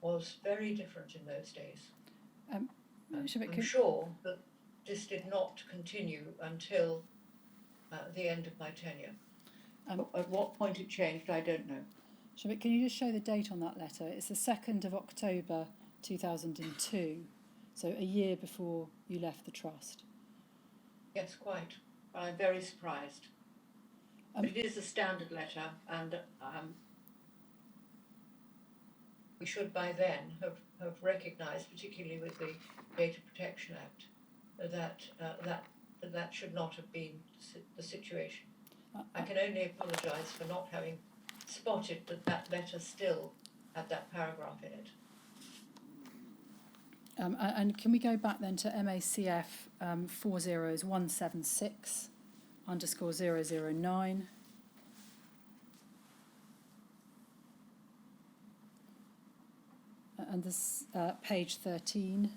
was very different in those days. I'm sure that this did not continue until the end of my tenure. At what point it changed, I don't know. Shamik, can you just show the date on that letter? It's the 2nd of October 2002, so a year before you left the trust. Yes, quite. I'm very surprised. But it is a standard letter, and we should by then have recognised, particularly with the Data Protection Act, that should not have been the situation. I can only apologise for not having spotted that letter still had that paragraph in it. And can we go back then to MACF 40176_009? And this page 13.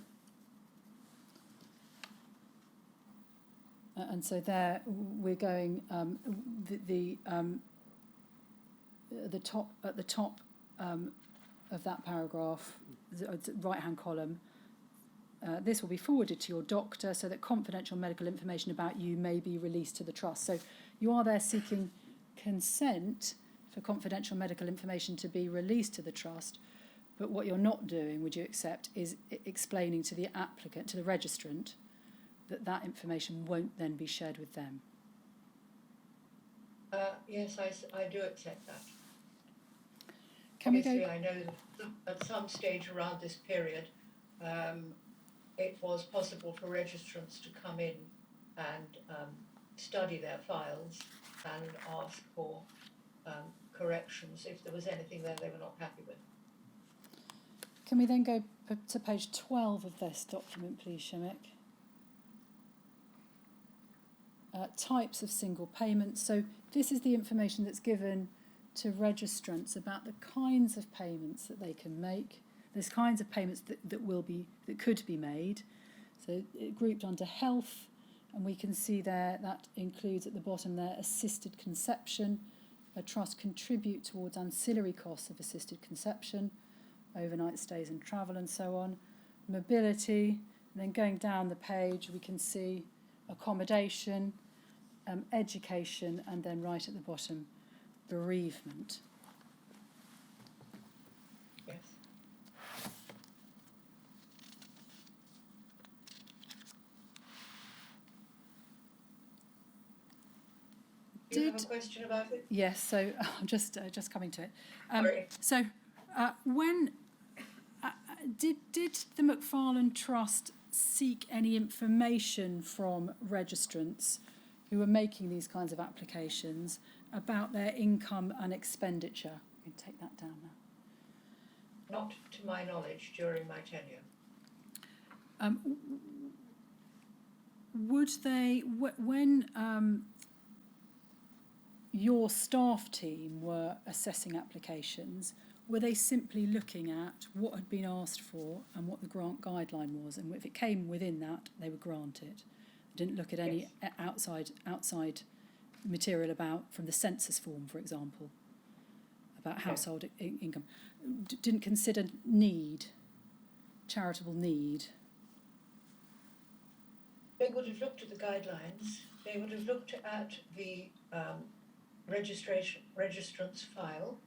And so there we're going at the top of that paragraph, the right-hand column. This will be forwarded to your doctor so that confidential medical information about you may be released to the trust. So you are there seeking consent for confidential medical information to be released to the trust, but what you're not doing, would you accept, is explaining to the applicant, to the registrant, that information won't then be shared with them. Yes, I do accept that. Obviously, I know that at some stage around this period, it was possible for registrants to come in and study their files and ask for corrections if there was anything there they were not happy with. Can we then go to page 12 of this document, please, Shemik? Types of single payments. So this is the information that's given to registrants about the kinds of payments that they can make. There's kinds of payments that could be made. So it grouped under health, and we can see there that includes at the bottom there assisted conception. A trust contribute towards ancillary costs of assisted conception, overnight stays and travel and so on. Mobility, and then going down the page we can see accommodation, education, and then right at the bottom, bereavement. Yes. Do you have a question about it? Yes, so I'm just coming to it. Sorry. So when did the McFarlane Trust seek any information from registrants who were making these kinds of applications about their income and expenditure? We can take that down now. Not to my knowledge during my tenure. Would they, when your staff team were assessing applications, were they simply looking at what had been asked for and what the grant guideline was, and if it came within that, they would grant it? They didn't look at any outside material from the census form, for example, about household income. Didn't consider charitable need. They would have looked at the guidelines. They would have looked at the registrant's file.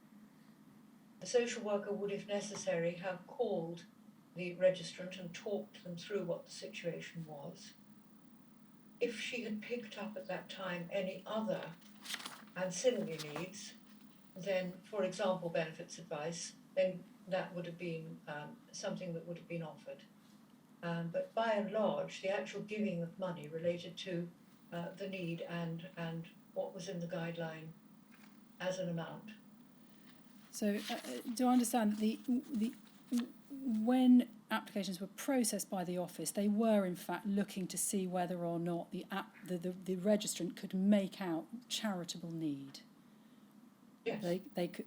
The social worker would, if necessary, have called the registrant and talked them through what the situation was. If she had picked up at that time any other ancillary needs, then, for example, benefits advice, then that would have been something that would have been offered. But by and large, the actual giving of money related to the need and what was in the guideline as an amount. So do I understand that when applications were processed by the office, they were in fact looking to see whether or not the registrant could make out charitable need? Yes. They could.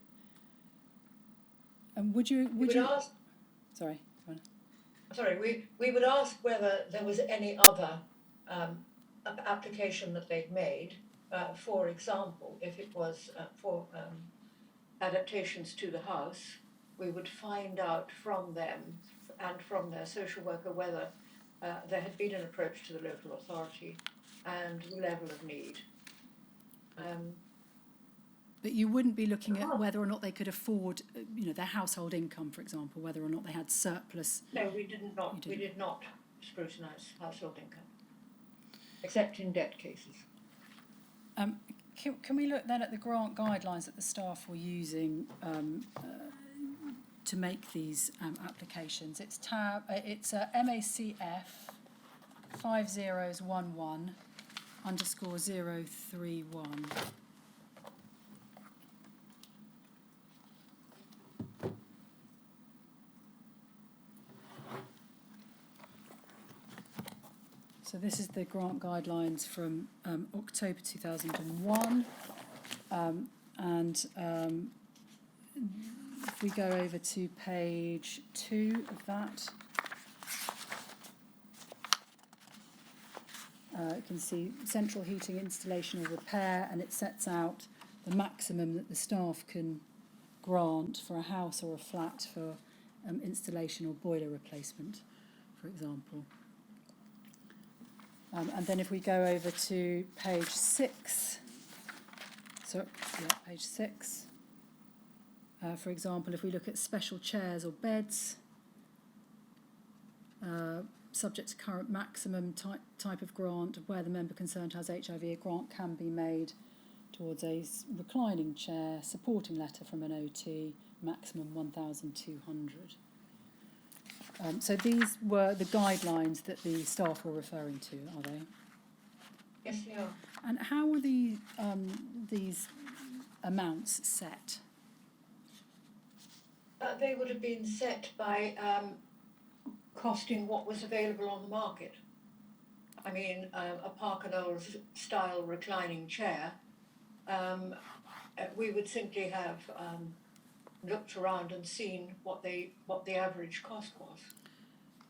And would you ask? Sorry. Sorry, we would ask whether there was any other application that they'd made. For example, if it was for adaptations to the house, we would find out from them and from their social worker whether there had been an approach to the local authority and the level of need. But you wouldn't be looking at whether or not they could afford, their household income, for example, whether or not they had surplus. No, we did not scrutinise household income. except in debt cases. Can we look then at the grant guidelines that the staff were using to make these applications? It's MACF 5011_031. So this is the grant guidelines from October 2001, if we go over to page 2 of that, you can see central heating installation or repair, and it sets out the maximum that the staff can grant for a house or a flat for installation or boiler replacement, for example. And then if we go over to page 6, page 6, for example, if we look at special chairs or beds, subject to current maximum type of grant, where the member concerned has HIV, a grant can be made towards a reclining chair, supporting letter from an OT, maximum 1,200. So these were the guidelines that the staff were referring to, are they? Yes, they are. And how were these amounts set? They would have been set by costing what was available on the market. I mean, a Parker Knowles style reclining chair, we would simply have looked around and seen what the average cost was.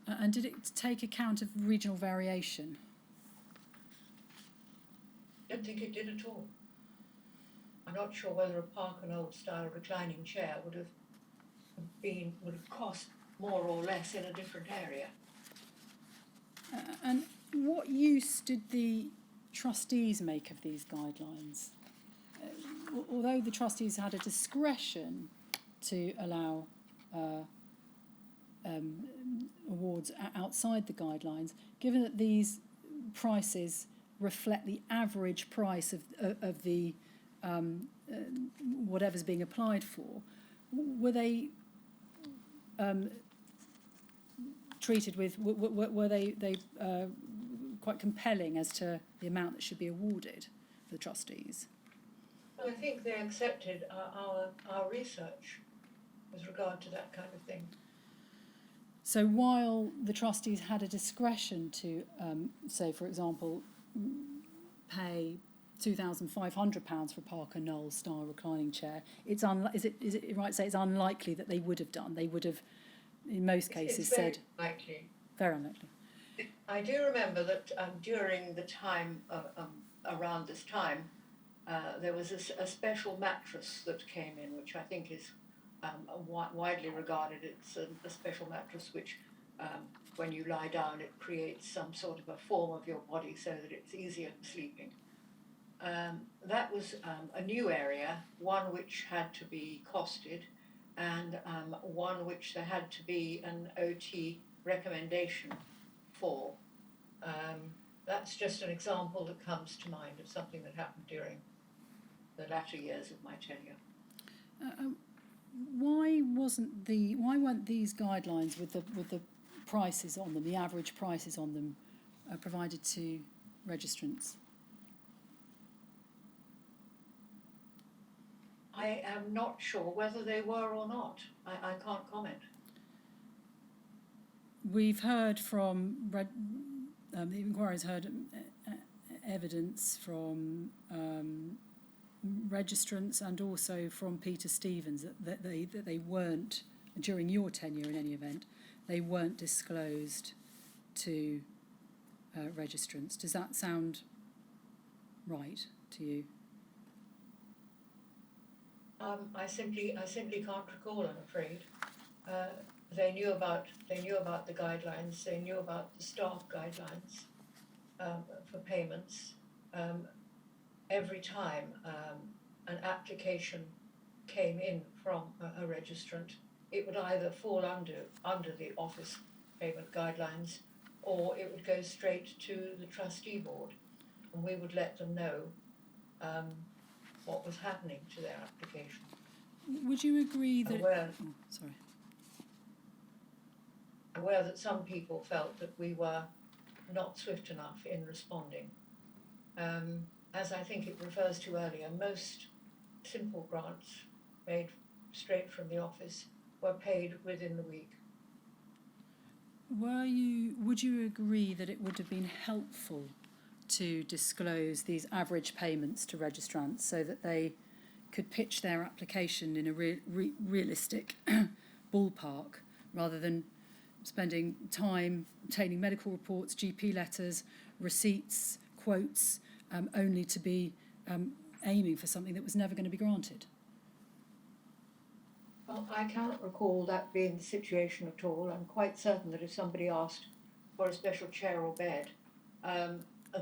And did it take account of regional variation? I don't think it did at all. I'm not sure whether a Parker Knowles style reclining chair would have cost more or less in a different area. And what use did the trustees make of these guidelines? Although the trustees had a discretion to allow awards outside the guidelines, given that these prices reflect the average price of the whatever's being applied for, were they treated with, were they quite compelling as to the amount that should be awarded for the trustees? Well, I think they accepted our research with regard to that kind of thing. So while the trustees had a discretion to, say, for example, pay £2,500 for a Parker Knowles style reclining chair, is it right to say it's unlikely that they would have done? They would have, in most cases, it's very said unlikely. Very unlikely. I do remember that during the time around this time, there was a special mattress that came in, which I think is widely regarded. It's a special mattress which, when you lie down, it creates some sort of a form of your body so that it's easier sleeping. That was a new area, one which had to be costed, and one which there had to be an OT recommendation for. That's just an example that comes to mind of something that happened during the latter years of my tenure. Why weren't these guidelines with the prices on them, the average prices on them, provided to registrants? I am not sure whether they were or not. I can't comment. We've heard from the inquiry's heard evidence from registrants and also from Peter Stevens that they weren't, during your tenure in any event, they weren't disclosed to registrants. Does that sound right to you? I simply can't recall, I'm afraid. They knew about the guidelines. They knew about the staff guidelines for payments. Every time an application came in from a registrant, it would either fall under the office payment guidelines, or it would go straight to the trustee board. and we would let them know what was happening to their application. Would you agree that... Aware that some people felt that we were not swift enough in responding. As I think it refers to earlier, most simple grants made straight from the office were paid within the week. Would you agree that it would have been helpful to disclose these average payments to registrants so that they could pitch their application in a realistic ballpark, rather than spending time obtaining medical reports, GP letters, receipts, quotes, only to be aiming for something that was never going to be granted? Well, I cannot recall that being the situation at all. I'm quite certain that if somebody asked for a special chair or bed,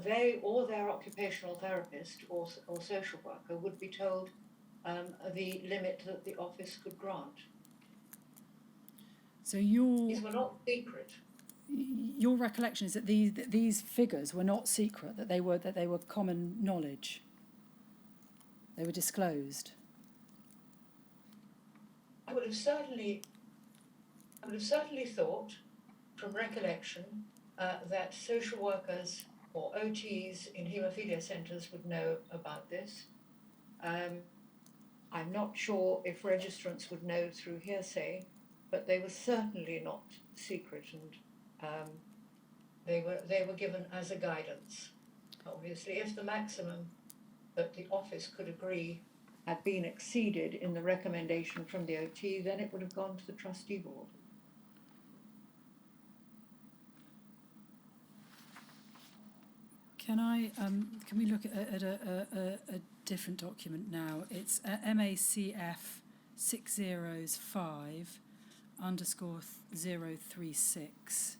they or their occupational therapist or social worker would be told the limit that the office could grant. So these were not secret. Your recollection is that these figures were not secret; that they were common knowledge. They were disclosed. I would have certainly thought, from recollection, that social workers or OTs in haemophilia centres would know about this. I'm not sure if registrants would know through hearsay, but they were certainly not secret, and they were given as a guidance. Obviously, if the maximum that the office could agree had been exceeded in the recommendation from the OT, then it would have gone to the trustee board. Can we look at a different document now? It's MACF 605_036.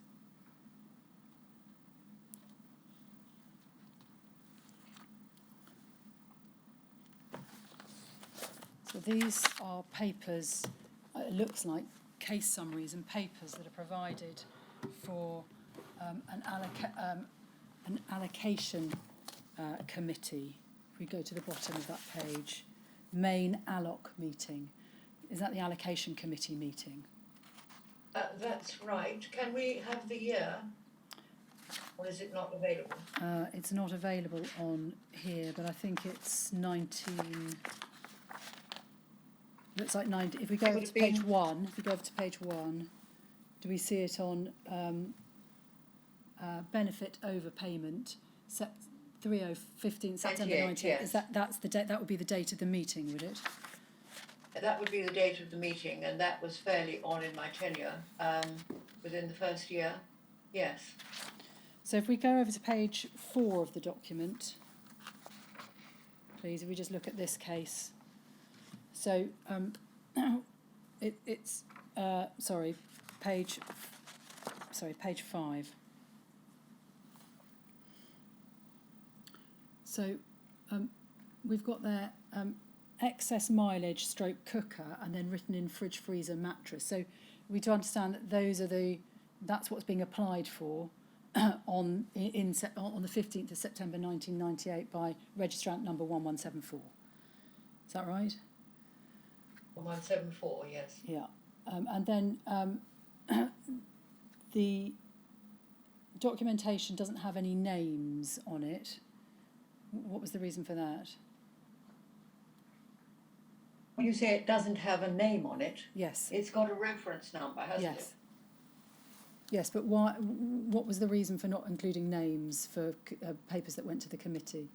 So these are papers, it looks like case summaries and papers that are provided for an allocation committee. If we go to the bottom of that page, main alloc meeting. Is that the allocation committee meeting? That's right. Can we have the year, or is it not available? It's not available on here, but I think it's 19... Looks like 90. If we go over to page 1, do we see it on benefit overpayment, 15th September 98? Yes. Is that's the date? That would be the date of the meeting, would it? That would be the date of the meeting, and that was fairly on in my tenure, within the first year. Yes. So if we go over to page 4 of the document, please, if we just look at this case. So it's page 5. So we've got there excess mileage stroke cooker, and then written in fridge freezer mattress. So we do understand that that's what's being applied for on the 15th of September 1998 by registrant number 1174. Is that right? 1174, yes. Yeah. And then the documentation doesn't have any names on it. What was the reason for that? When you say it doesn't have a name on it, yes, it's got a reference number, hasn't it? Yes, but why? What was the reason for not including names for papers that went to the committee?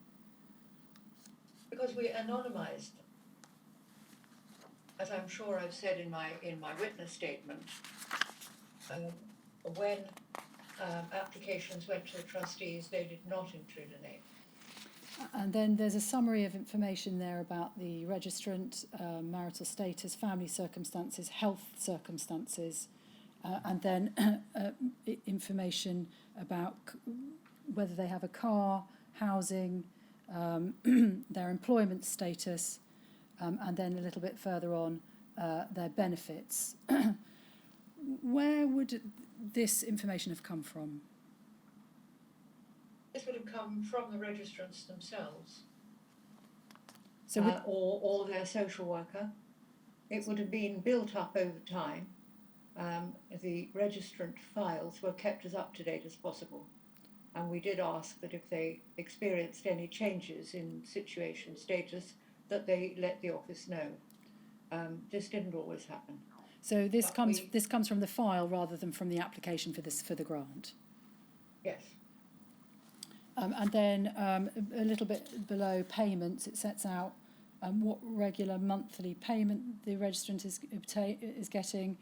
Because we anonymised them. As I'm sure I've said in my witness statement, when applications went to the trustees, they did not include a name. And then there's a summary of information there about the registrant, marital status, family circumstances, health circumstances, and then information about whether they have a car, housing, their employment status, and then a little bit further on, their benefits. Where would this information have come from? This would have come from the registrants themselves, So or their social worker. It would have been built up over time. The registrant files were kept as up to date as possible. And we did ask that if they experienced any changes in situation status, that they let the office know. This didn't always happen. So this comes from the file rather than from the application for the grant. Yes. And then a little bit below payments, it sets out what regular monthly payment the registrant is getting,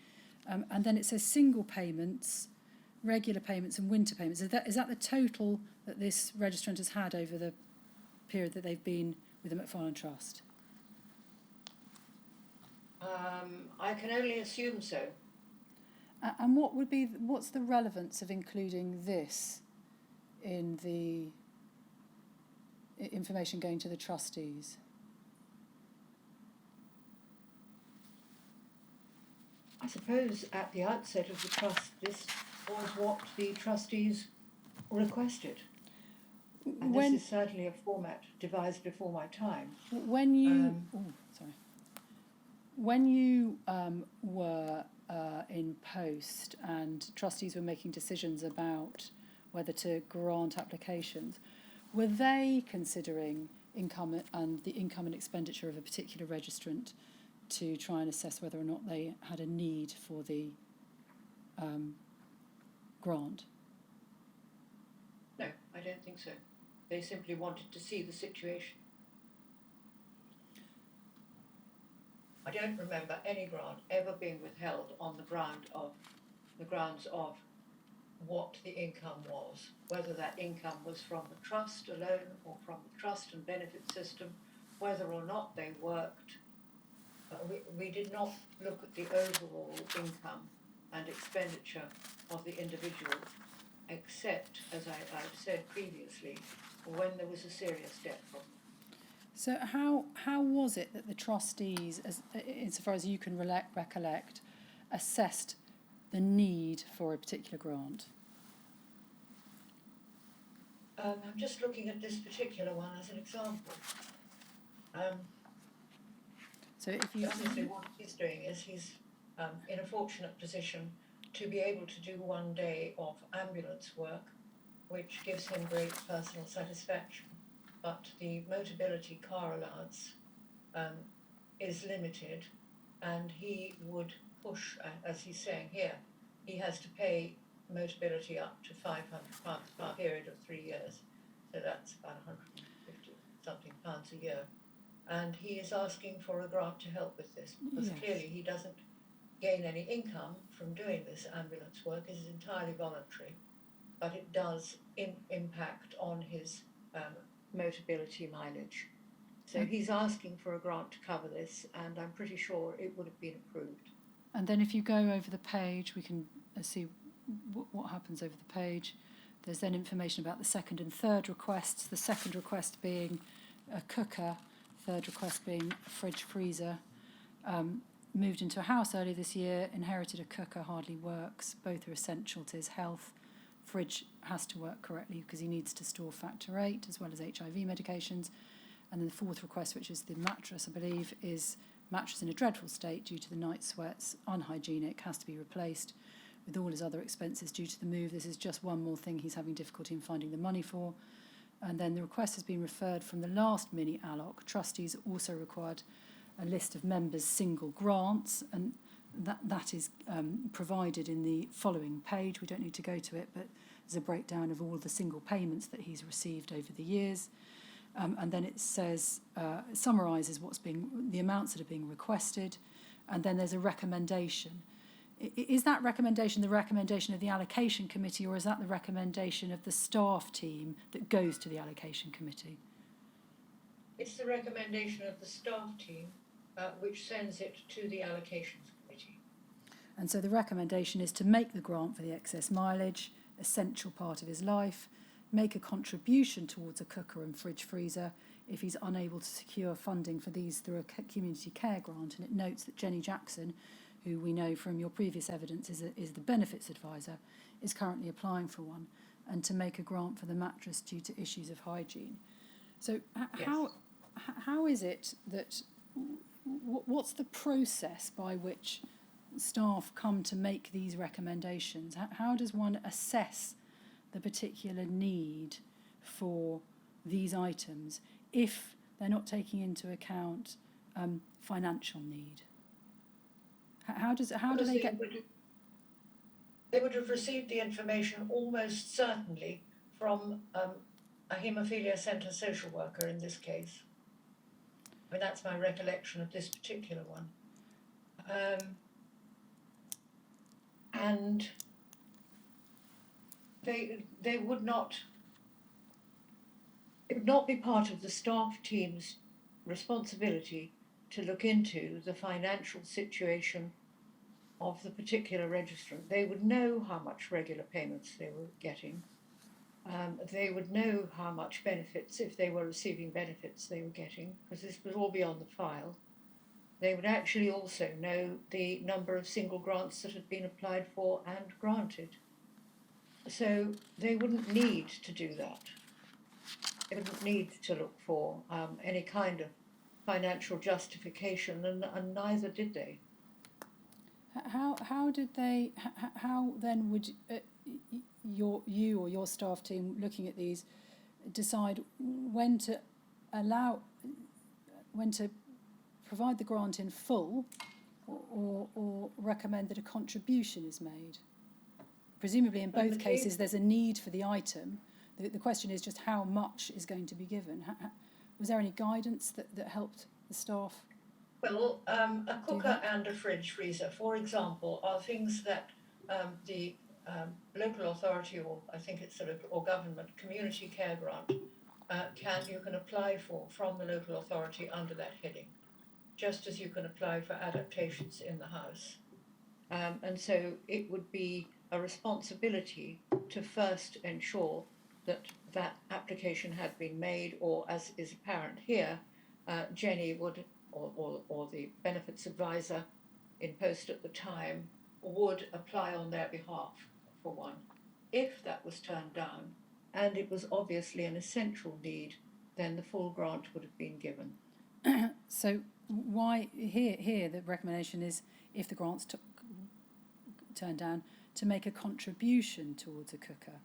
and then it says single payments, regular payments, and winter payments. Is that the total that this registrant has had over the period that they've been with the Macfarlane Trust? I can only assume so. And what's the relevance of including this in the information going to the trustees? I suppose at the outset of the trust, this was what the trustees requested. And this is certainly a format devised before my time. When you were in post and trustees were making decisions about whether to grant applications, were they considering income and expenditure of a particular registrant to try and assess whether or not they had a need for the grant? No, I don't think so. They simply wanted to see the situation. I don't remember any grant ever being withheld on the grounds of what the income was, whether that income was from the trust alone or from the trust and benefit system, whether or not they worked. We did not look at the overall income and expenditure of the individual, except, as I've said previously, when there was a serious debt problem. So how was it that the trustees, insofar as you can recollect, assessed the need for a particular grant? I'm just looking at this particular one as an example. So if you... Obviously what he's doing is he's in a fortunate position to be able to do 1 day of ambulance work, which gives him great personal satisfaction. But the Motability car allowance is limited, and he would push, as he's saying here, he has to pay Motability up to £500 for a period of 3 years. So that's about 150 something pounds a year. And he is asking for a grant to help with this, because clearly he doesn't gain any income from doing this ambulance work. It is entirely voluntary, but it does impact on his Motability mileage. So he's asking for a grant to cover this, and I'm pretty sure it would have been approved. And then if you go over the page, we can see what happens over the page. There's then information about the second and third requests, the second request being a cooker, third request being a fridge freezer. Moved into a house earlier this year, inherited a cooker, hardly works. Both are essential to his health. Fridge has to work correctly because he needs to store factor 8 as well as HIV medications. And then the fourth request, which is the mattress, I believe, is mattress in a dreadful state due to the night sweats, unhygienic, has to be replaced with all his other expenses due to the move. This is just one more thing he's having difficulty in finding the money for. And then the request has been referred from the last mini alloc. Trustees also required a list of members' single grants, and that is provided in the following page. We don't need to go to it, but there's a breakdown of all the single payments that he's received over the years. And then it says, it summarises the amounts that are being requested, and then there's a recommendation. Is that recommendation the recommendation of the allocation committee, or is that the recommendation of the staff team that goes to the allocation committee? It's the recommendation of the staff team, which sends it to the allocations committee. And so the recommendation is to make the grant for the excess mileage, essential part of his life, make a contribution towards a cooker and fridge freezer if he's unable to secure funding for these through a community care grant. And it notes that Jenny Jackson, who we know from your previous evidence is the benefits advisor, is currently applying for one. and to make a grant for the mattress due to issues of hygiene. So Yes. how is it that, what's the process by which staff come to make these recommendations? How does one assess the particular need for these items if they're not taking into account financial need? How do they get... They would have received the information almost certainly from a haemophilia centre social worker in this case. I mean, that's my recollection of this particular one. And they would not, it would not be part of the staff team's responsibility to look into the financial situation of the particular registrant. They would know how much regular payments they were getting. They would know how much benefits, if they were receiving benefits, they were getting, because this would all be on the file. They would actually also know the number of single grants that had been applied for and granted. So they wouldn't need to do that. They wouldn't need to look for any kind of financial justification, and neither did they. How did they? How then would you or your staff team looking at these decide when to provide the grant in full, or recommend that a contribution is made? Presumably, in both cases, there's a need for the item. The question is just how much is going to be given. Was there any guidance that helped the staff? Well, a cooker and a fridge freezer, for example, are things that the local authority, or I think it's the local or government community care grant, you can apply for from the local authority under that heading, just as you can apply for adaptations in the house. And so it would be a responsibility to first ensure that that application had been made, or as is apparent here, Jenny would, or the benefits advisor in post at the time, would apply on their behalf for one. If that was turned down, and it was obviously an essential need, then the full grant would have been given. So why here the recommendation is, if the grant's turned down, to make a contribution towards a cooker.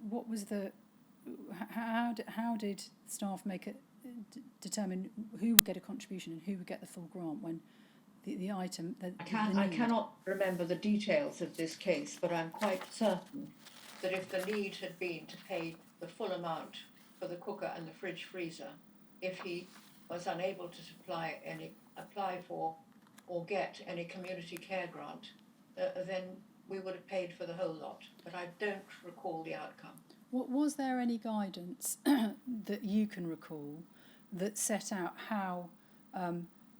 What was the... How did staff determine who would get a contribution and who would get the full grant when the item... I cannot remember the details of this case, but I'm quite certain that if the need had been to pay the full amount for the cooker and the fridge freezer, if he was unable to apply for or get any community care grant, then we would have paid for the whole lot. But I don't recall the outcome. Was there any guidance that you can recall that set out how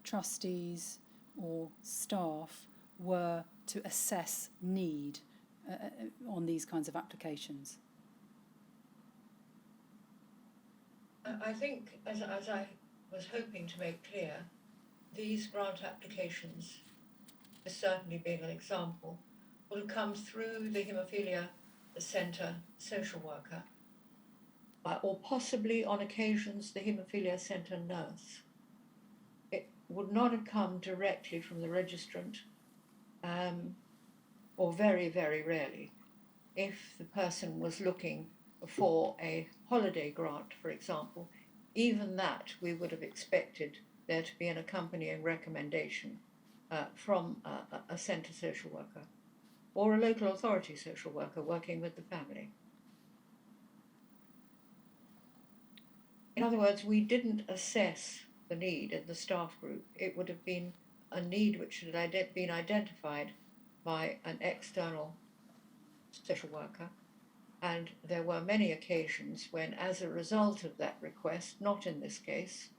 trustees or staff were to assess need on these kinds of applications? I think, as I was hoping to make clear, these grant applications, this certainly being an example, will come through the haemophilia centre social worker, or possibly on occasions the haemophilia centre nurse. It would not have come directly from the registrant, or very, very rarely. If the person was looking for a holiday grant, for example, even that we would have expected there to be an accompanying recommendation from a centre social worker or a local authority social worker working with the family. In other words, we didn't assess the need in the staff group. It would have been a need which had been identified by an external social worker, and there were many occasions when, as a result of that request, not in this case,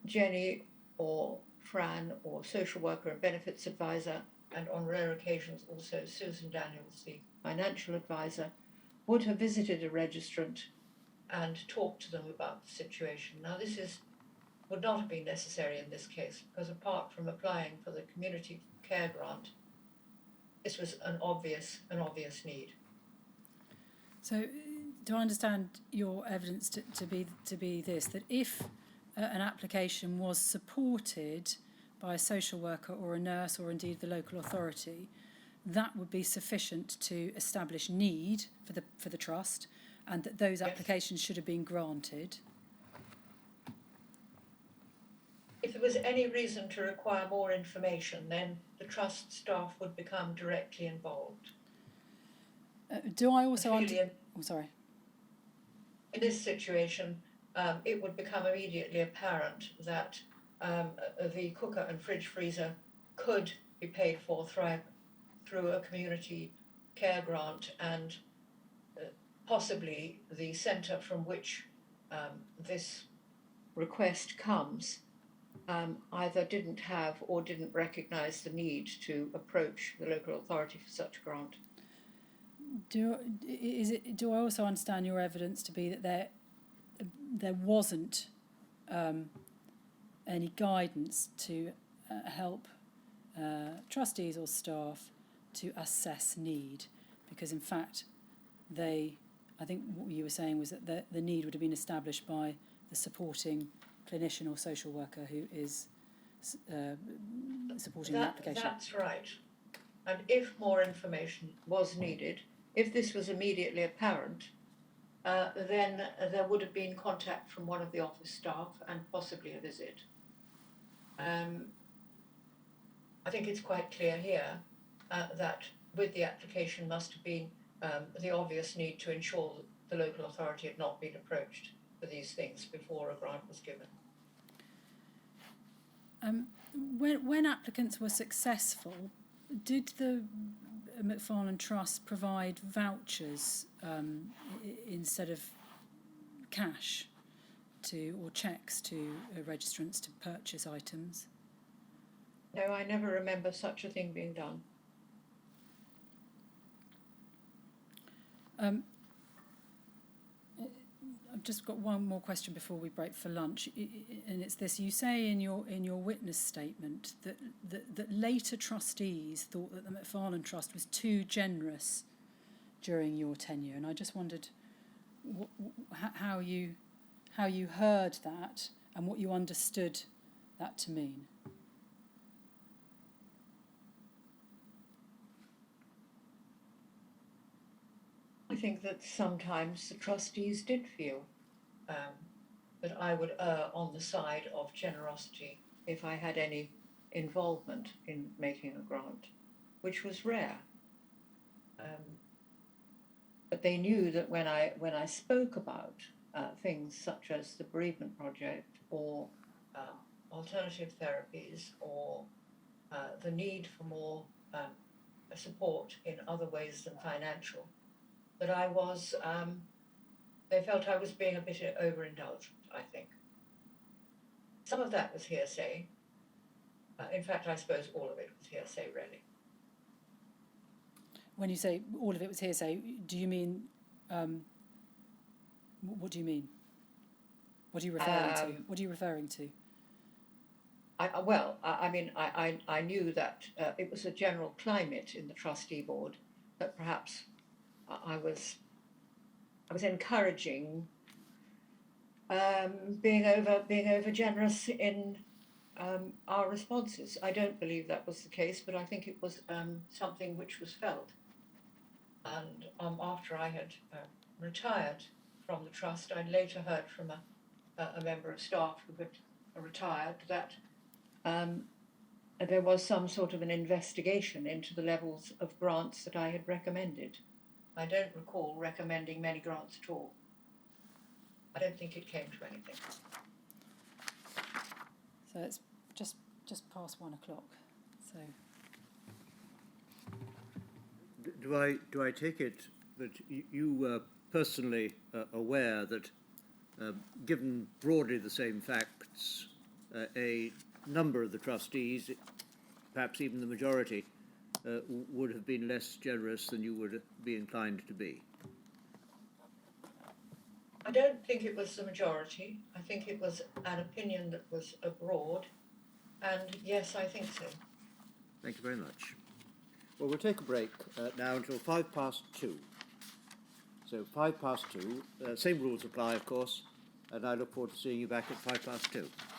Jenny or Fran or social worker and benefits advisor, and on rare occasions also Susan Daniels, the financial advisor, would have visited a registrant and talked to them about the situation. Now this would not have been necessary in this case, because apart from applying for the community care grant, this was an obvious need. So, do I understand your evidence to be this, that if an application was supported by a social worker or a nurse or indeed the local authority, that would be sufficient to establish need for the trust, and that those applications should have been granted? If there was any reason to require more information, then the trust staff would become directly involved. Do I also... sorry. In this situation, it would become immediately apparent that the cooker and fridge freezer could be paid for through a community care grant, and possibly the centre from which this request comes either didn't have or didn't recognise the need to approach the local authority for such a grant. Do I also understand your evidence to be that there wasn't any guidance to help trustees or staff to assess need? Because in fact, I think what you were saying was that the need would have been established by the supporting clinician or social worker who is supporting the application. That's right. And if more information was needed, if this was immediately apparent, then there would have been contact from one of the office staff and possibly a visit. I think it's quite clear here that with the application must have been the obvious need to ensure that the local authority had not been approached for these things before a grant was given. When applicants were successful, did the Macfarlane Trust provide vouchers instead of cash or cheques to registrants to purchase items? No, I never remember such a thing being done. I've just got one more question before we break for lunch, and it's this: you say in your witness statement that later trustees thought that the Macfarlane Trust was too generous during your tenure, and I just wondered how you heard that and what you understood that to mean. I think that sometimes the trustees did feel that I would err on the side of generosity if I had any involvement in making a grant, which was rare. But they knew that when I spoke about things such as the bereavement project or alternative therapies or the need for more support in other ways than financial, that I was, they felt I was being a bit overindulgent, I think. Some of that was hearsay. In fact, I suppose all of it was hearsay, really. When you say all of it was hearsay, do you mean, what do you mean? What are you referring to? What are you referring to? I knew that it was a general climate in the trustee board that perhaps I was encouraging being over generous in our responses. I don't believe that was the case, but I think it was something which was felt. And after I had retired from the trust, I later heard from a member of staff who had retired that there was some sort of an investigation into the levels of grants that I had recommended. I don't recall recommending many grants at all. I don't think it came to anything. So it's just past 1 o'clock. So do I take it that you were personally aware that, given broadly the same facts, a number of the trustees, perhaps even the majority, would have been less generous than you would be inclined to be? I don't think it was the majority. I think it was an opinion that was abroad, and yes, I think so. Thank you very much. Well, we'll take a break now until 2:05. So 2:05, same rules apply, of course, and I look forward to seeing you back at 2:05.